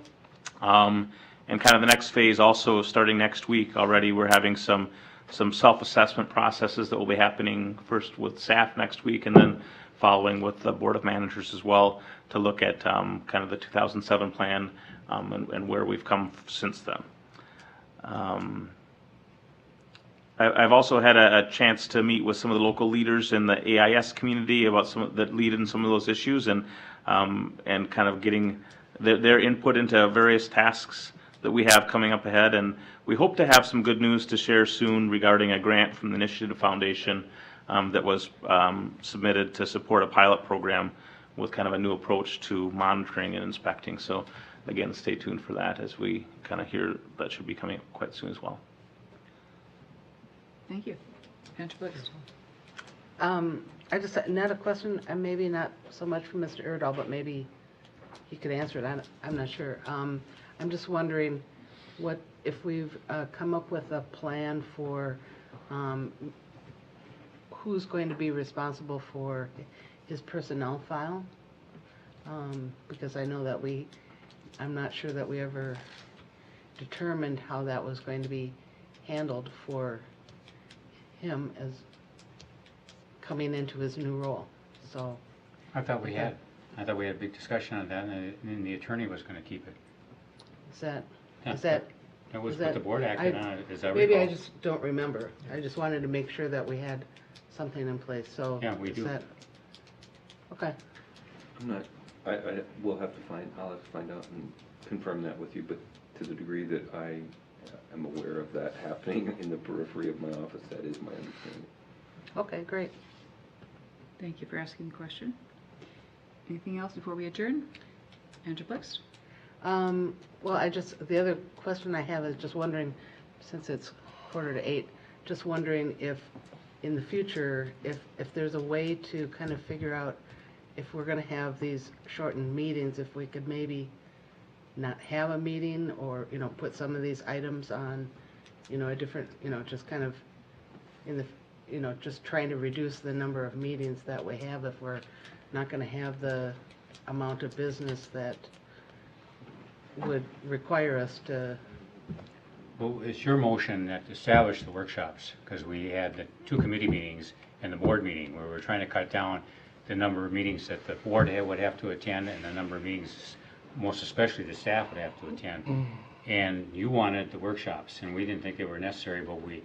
And kind of the next phase also starting next week already, we're having some self-assessment processes that will be happening first with staff next week, and then following with the Board of Managers as well, to look at kind of the 2007 plan and where we've come since then. I've also had a chance to meet with some of the local leaders in the AIS community about some that lead in some of those issues, and kind of getting their input into various tasks that we have coming up ahead, and we hope to have some good news to share soon regarding a grant from the Initiative Foundation that was submitted to support a pilot program with kind of a new approach to monitoring and inspecting. So again, stay tuned for that as we kind of hear that should be coming up quite soon as well. Thank you. Manager Blixt. I just, not a question, and maybe not so much for Mr. Erdahl, but maybe he could answer it, I'm not sure. I'm just wondering what, if we've come up with a plan for who's going to be responsible for his personnel file? Because I know that I'm not sure that we ever determined how that was going to be handled for him as coming into his new role, so. I thought we had a big discussion on that, and the attorney was going to keep it. Is that? That was is what that- the board acted on, as I recall. Maybe I just don't remember. I just wanted to make sure that we had something in place, so. Yeah, we is do. that- Okay, I'm not, I'll have to find out and confirm that with you, but to the degree that I am aware of that happening in the periphery of my office, that is my understanding. okay, great. Thank you for asking the question. Anything else before we adjourn? Manager Blixt. Well, the other question I have is just wondering, since it's 7:45, just wondering if, in the future, if there's a way to kind of figure out if we're gonna have these shortened meetings, if we could maybe not have a meeting, or, put some of these items on, a different, just kind of in the, just trying to reduce the number of meetings that we have if we're not gonna have the amount of business that would require us to. Well, it's your motion that established the workshops, because we had the 2 committee meetings and the board meeting, where we're trying to cut down the number of meetings that the board would have to attend, and the number of meetings, most especially the staff would have to attend. And you wanted the workshops, and we didn't think they were necessary, but we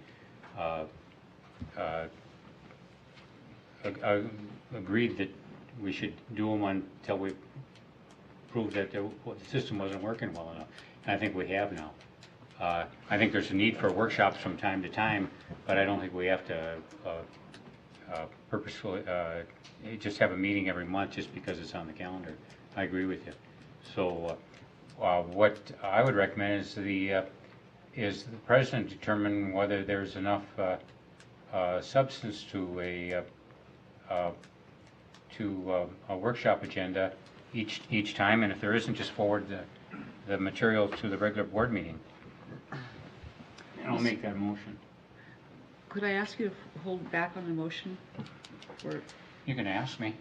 agreed that we should do them until we proved that the system wasn't working well enough. And I think we have now. I think there's a need for workshops from time to time, but I don't think we have to purposefully just have a meeting every month just because it's on the calendar. I agree with you. So what I would recommend is the president determine whether there's enough substance to a workshop agenda each time, and if there isn't, just forward the material to the regular board meeting. And I'll make that motion. Could I ask you to hold back on the motion? Or You can ask me.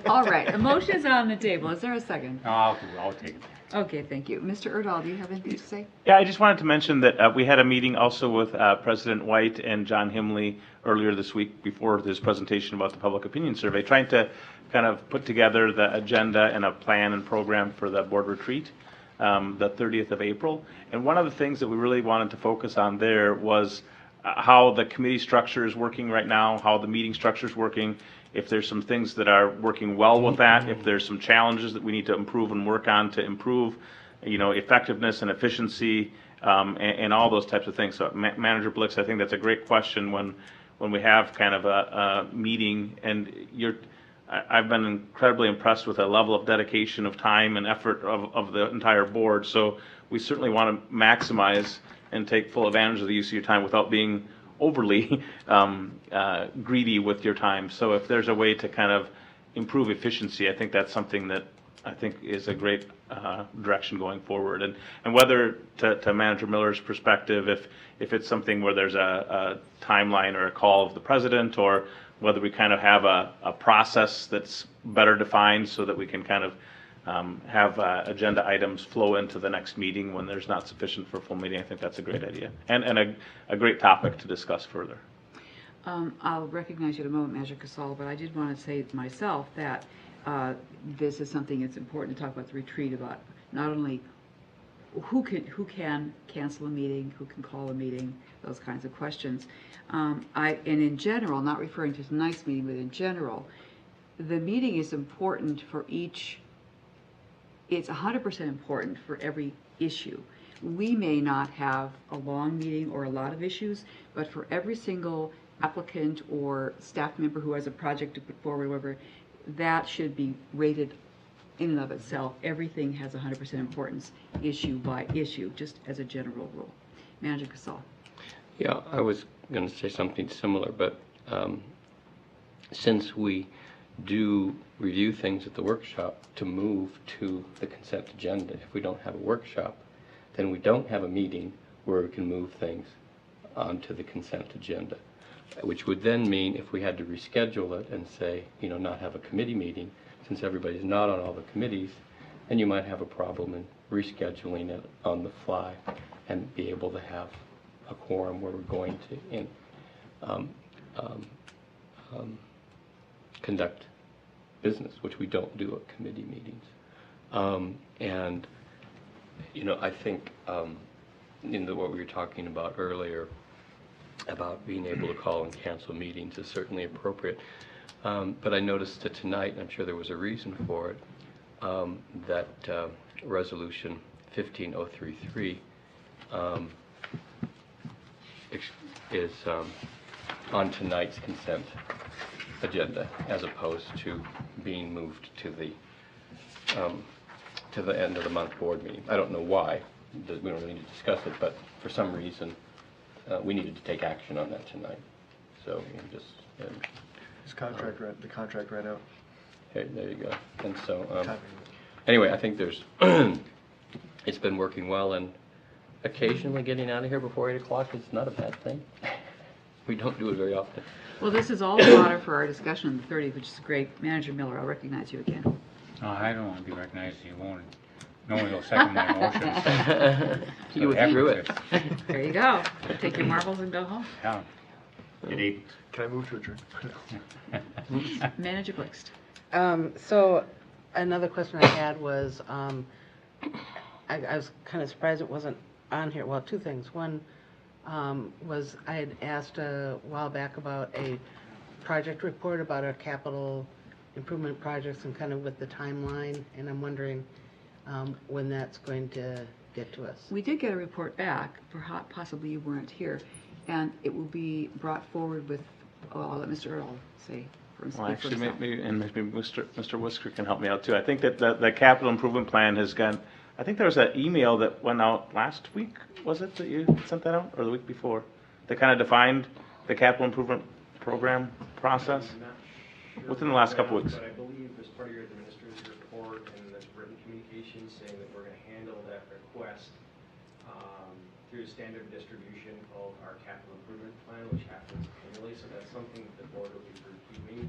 all right, a motion is on the table. Is there a second? No, I'll take it. Okay, thank you. Mr. Erdahl, do you have anything to say? Yeah, I just wanted to mention that we had a meeting also with President White and John Himley earlier this week before this presentation about the public opinion survey, trying to kind of put together the agenda and a plan and program for the board retreat, the 30th of April. And one of the things that we really wanted to focus on there was how the committee structure is working right now, how the meeting structure is working, if there's some things that are working well with that, if there's some challenges that we need to improve and work on to improve, effectiveness and efficiency, and all those types of things. So Manager Blixt, I think that's a great question when we have kind of a meeting, and I've been incredibly impressed with the level of dedication of time and effort of the entire board. So we certainly want to maximize and take full advantage of the use of your time without being overly greedy with your time. So if there's a way to kind of improve efficiency, I think that's something that I think is a great direction going forward. And whether to Manager Miller's perspective, if it's something where there's a timeline or a call of the president, or whether we kind of have a process that's better defined so that we can kind of have agenda items flow into the next meeting when there's not sufficient for a full meeting. I think that's a great idea and a great topic to discuss further. I'll recognize you in a moment, Manager Casal, but I did want to say myself that this is something that's important to talk about the retreat, about not only who can cancel a meeting, who can call a meeting, those kinds of questions. And in general, not referring to tonight's meeting, but in general, the meeting is important for each. It's 100% important for every issue. We may not have a long meeting or a lot of issues, but for every single applicant or staff member who has a project to put forward, whatever, that should be rated in and of itself. Everything has 100% importance, issue by issue, just as a general rule. Manager Casal. Yeah, I was going to say something similar, but since we do review things at the workshop to move to the consent agenda, if we don't have a workshop, then we don't have a meeting where we can move things onto the consent agenda, which would then mean if we had to reschedule it and say, not have a committee meeting, since everybody's not on all the committees, then you might have a problem in rescheduling it on the fly and be able to have a quorum where we're going to conduct business, which we don't do at committee meetings. I think what we were talking about earlier about being able to call and cancel meetings is certainly appropriate. But I noticed that tonight, and I'm sure there was a reason for it, that Resolution 15033 is on tonight's consent agenda as opposed to being moved to the end of the month board meeting. I don't know why. We don't really need to discuss it, but for some reason we needed to take action on that tonight. So His contract the contract ran out. Hey, there you go. And so Timing. anyway, I think there's it's been working well, and occasionally getting out of here before 8 o'clock is not a bad thing. We don't do it very often. Well, this is all fodder for our discussion on the 30th, which is great. Manager Miller, I'll recognize you again. No, I don't want to be recognized. You won't. No one will second my motion. You withdrew it. There you go. Take your marbles and go home. Yeah. It ate. Can I move to adjourn? Manager Blixt. So another question I had was, I was kind of surprised it wasn't on here. Well, two things. One was I had asked a while back about a project report about our capital improvement projects and kind of with the timeline, and I'm wondering when that's going to get to us. We did get a report back, possibly you weren't here, and it will be brought forward with, I'll let Mr. Earl say for himself. Well, actually, maybe Mr. Whisker can help me out too. I think that the capital improvement plan has gone, I think there was that email that went out last week, was it, that you sent that out, or the week before? That kind of defined the capital improvement program process within the last couple weeks. But I believe as part of your administrator's report and the written communication saying that we're going to handle that request through standard distribution called our capital improvement plan, which happens annually. So that's something that the board will be reviewing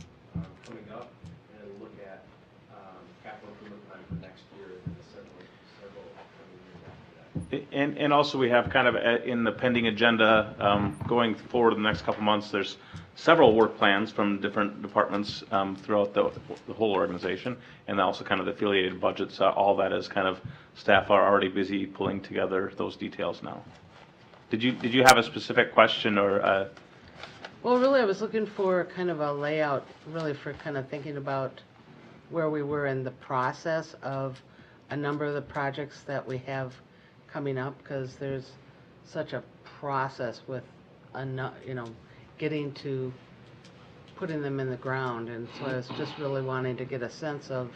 coming up, and then look at capital improvement plan for next year and the several upcoming years after that. And also we have kind of in the pending agenda going forward in the next couple months, there's several work plans from different departments throughout the whole organization, and also kind of the affiliated budgets. All that is kind of staff are already busy pulling together those details now. Did you have a specific question or? Well, really, I was looking for kind of a layout, really, for kind of thinking about where we were in the process of a number of the projects that we have coming up, because there's such a process with, getting to putting them in the ground. And so I was just really wanting to get a sense of,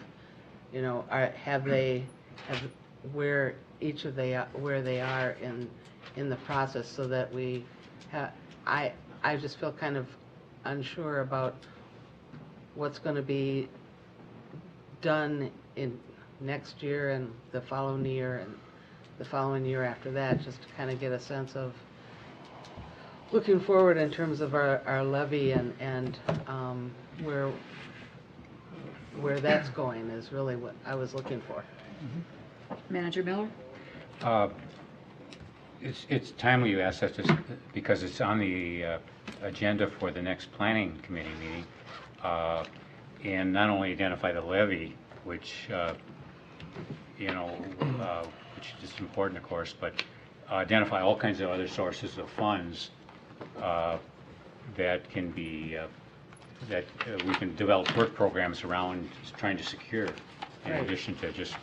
where each of where they are in the process, so that we I just feel kind of unsure about what's going to be done in next year and the following year and the following year after that, just to kind of get a sense of looking forward in terms of our levy and where that's going is really what I was looking for. Manager Miller? It's timely you asked that, just because it's on the agenda for the next planning committee meeting, and not only identify the levy, which which is important, of course, but identify all kinds of other sources of funds that can be that we can develop work programs around trying to secure, in addition to just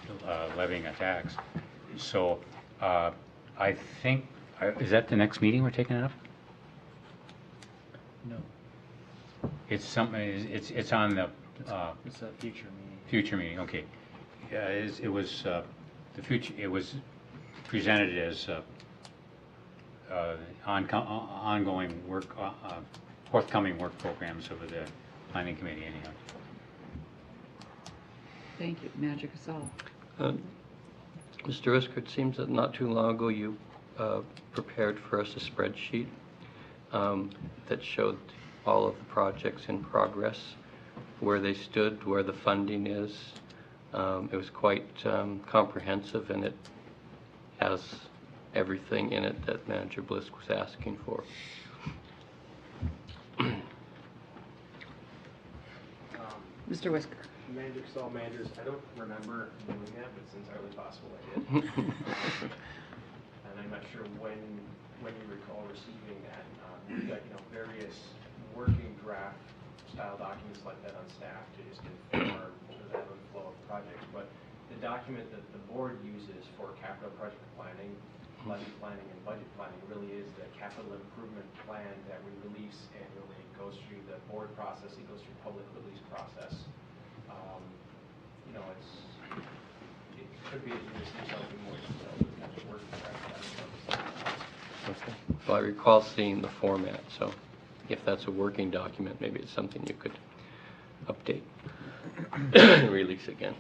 levying a tax. So I think, is that the next meeting we're taking it up? No, It's something, it's on the it's a future meeting. future meeting, okay. It was, the future, it was presented as ongoing work, forthcoming work programs of the planning committee anyhow. Thank you. Manager Casal. Mr. Risker, it seems that not too long ago you prepared for us a spreadsheet that showed all of the projects in progress, where they stood, where the funding is. It was quite comprehensive, and it has everything in it that Manager Blisk was asking for. Mr. Whisker. Manager Casal, managers, I don't remember doing that, but it's entirely possible I did. And I'm not sure when you recall receiving that. We've got, various working draft style documents like that on staff to just inform the ebb and flow of projects. But the document that the board uses for capital project planning, levy planning, and budget planning really is the capital improvement plan that we release annually. It goes through the board process, it goes through public release process. It could be that you receive something more detailed, but that's working draft. Okay. Well, I recall seeing the format, so if that's a working document, maybe it's something you could update and release again.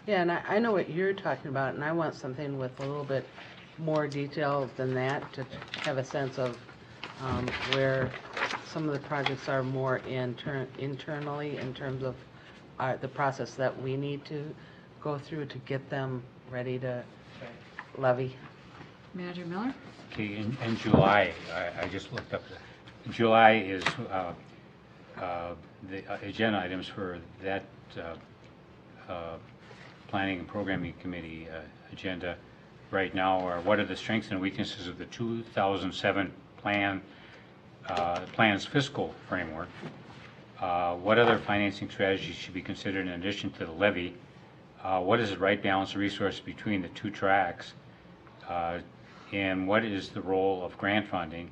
Yeah, and I know what you're talking about, and I want something with a little bit more detail than that to have a sense of where some of the projects are more internally in terms of the process that we need to go through to get them ready to levy. Manager Miller. Okay, in July, I just looked up, July is the agenda items for that planning and programming committee agenda right now are what are the strengths and weaknesses of the 2007 plan's fiscal framework. What other financing strategies should be considered in addition to the levy? What is the right balance of resources between the two tracks? And what is the role of grant funding?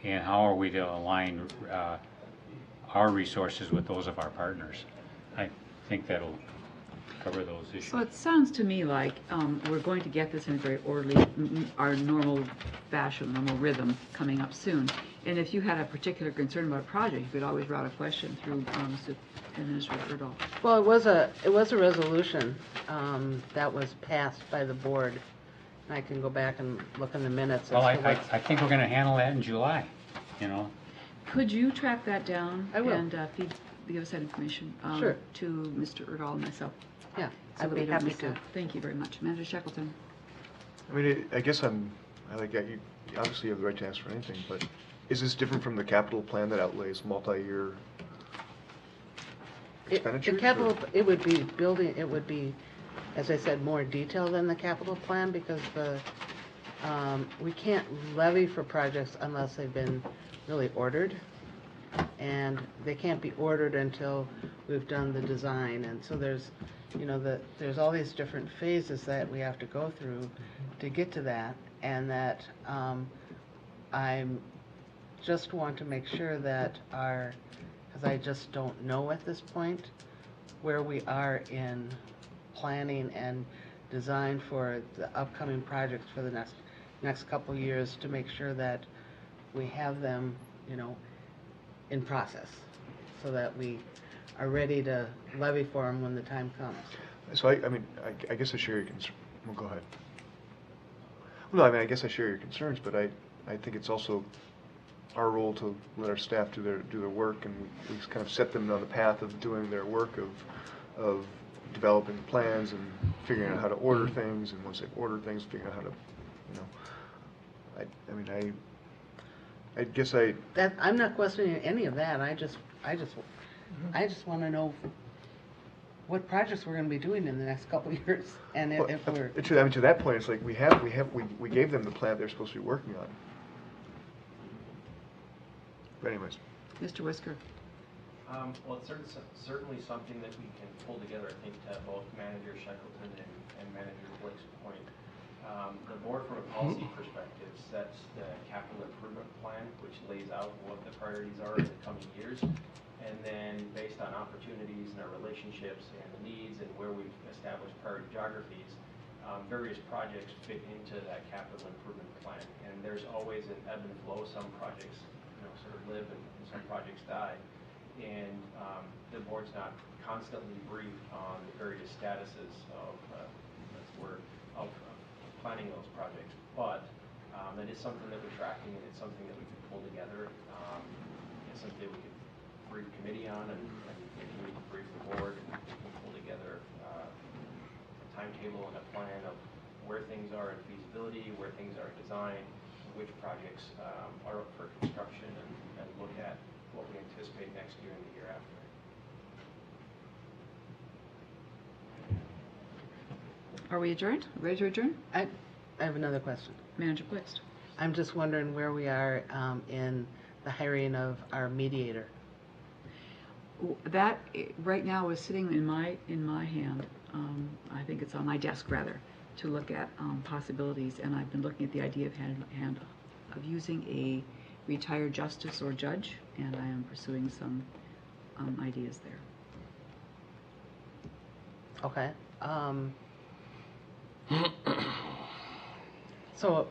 And how are we to align our resources with those of our partners? I think that'll cover those issues. So it sounds to me like we're going to get this in a very orderly, our normal fashion, normal rhythm coming up soon. And if you had a particular concern about a project, you could always route a question through Administrator Erdahl. Well, it was a resolution that was passed by the board. I can go back and look in the minutes. Well, I think we're going to handle that in July, Could you track that down? I will. And give us that information Sure. to Mr. Erdahl and myself. Yeah, So I'd that be we don't happy miss to. that. Thank you very much. Manager Shackleton. I mean, I guess I like that. You obviously have the right to ask for anything, but is this different from the capital plan that outlays multi-year expenditures? The capital, it would be, as I said, more detailed than the capital plan because we can't levy for projects unless they've been really ordered. And they can't be ordered until we've done the design. And so there's all these different phases that we have to go through to get to that. And that I just want to make sure that because I just don't know at this point where we are in planning and design for the upcoming projects for the next couple of years to make sure that we have them, in process so that we are ready to levy for them when the time comes. So I guess I share your concern. Well, go ahead. Well, no, I guess I share your concerns, but I think it's also our role to let our staff do their work, and we kind of set them on the path of doing their work of developing plans and figuring out how to order things, and once they've ordered things, figuring out how to, I guess I'm not questioning any of that. I just want to know what projects we're going to be doing in the next couple of years, and if we're. To that point, it's like we gave them the plan they're supposed to be working on. But anyways. Mr. Whisker. Well, it's certainly something that we can pull together, I think, to both Manager Shackleton and Manager Blake's point. The board, from a policy perspective, sets the capital improvement plan, which lays out what the priorities are in the coming years. And then, based on opportunities and our relationships and the needs and where we've established priority geographies, various projects fit into that capital improvement plan. And there's always an ebb and flow. Some projects, sort of live and some projects die. And the board's not constantly briefed on the various statuses of planning those projects, but it is something that we're tracking, and it's something that we can pull together. It's something we could brief committee on, and we can brief the board, and we can pull together a timetable and a plan of where things are in feasibility, where things are in design, which projects are up for construction, and look at what we anticipate next year and the year after. Are we adjourned? Ready to adjourn? I have another question. Manager Blixt. I'm just wondering where we are in the hiring of our mediator. That right now is sitting in my hand. I think it's on my desk rather, to look at possibilities. And I've been looking at the idea of using a retired justice or judge, and I am pursuing some ideas there. Okay. So,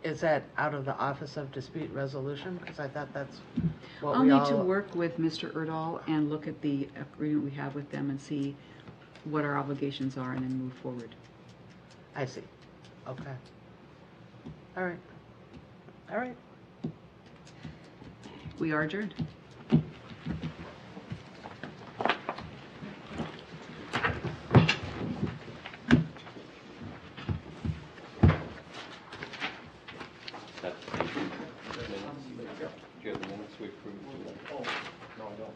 is that out of the Office of Dispute Resolution? Because I thought that's what I'll we need to all... work with Mr. Erdahl and look at the agreement we have with them and see what our obligations are and then move forward. I see. Okay. All right. All right. We are adjourned. Do you have the minutes we approved today? Oh, no, I don't.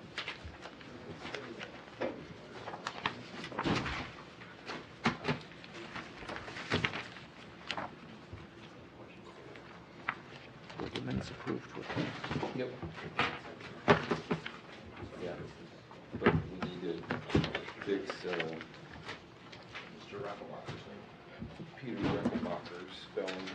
Were the minutes approved with Yep. Yeah, but we need to fix Mr. Rappelbacher's name. Peter Reckenbacher's spelling.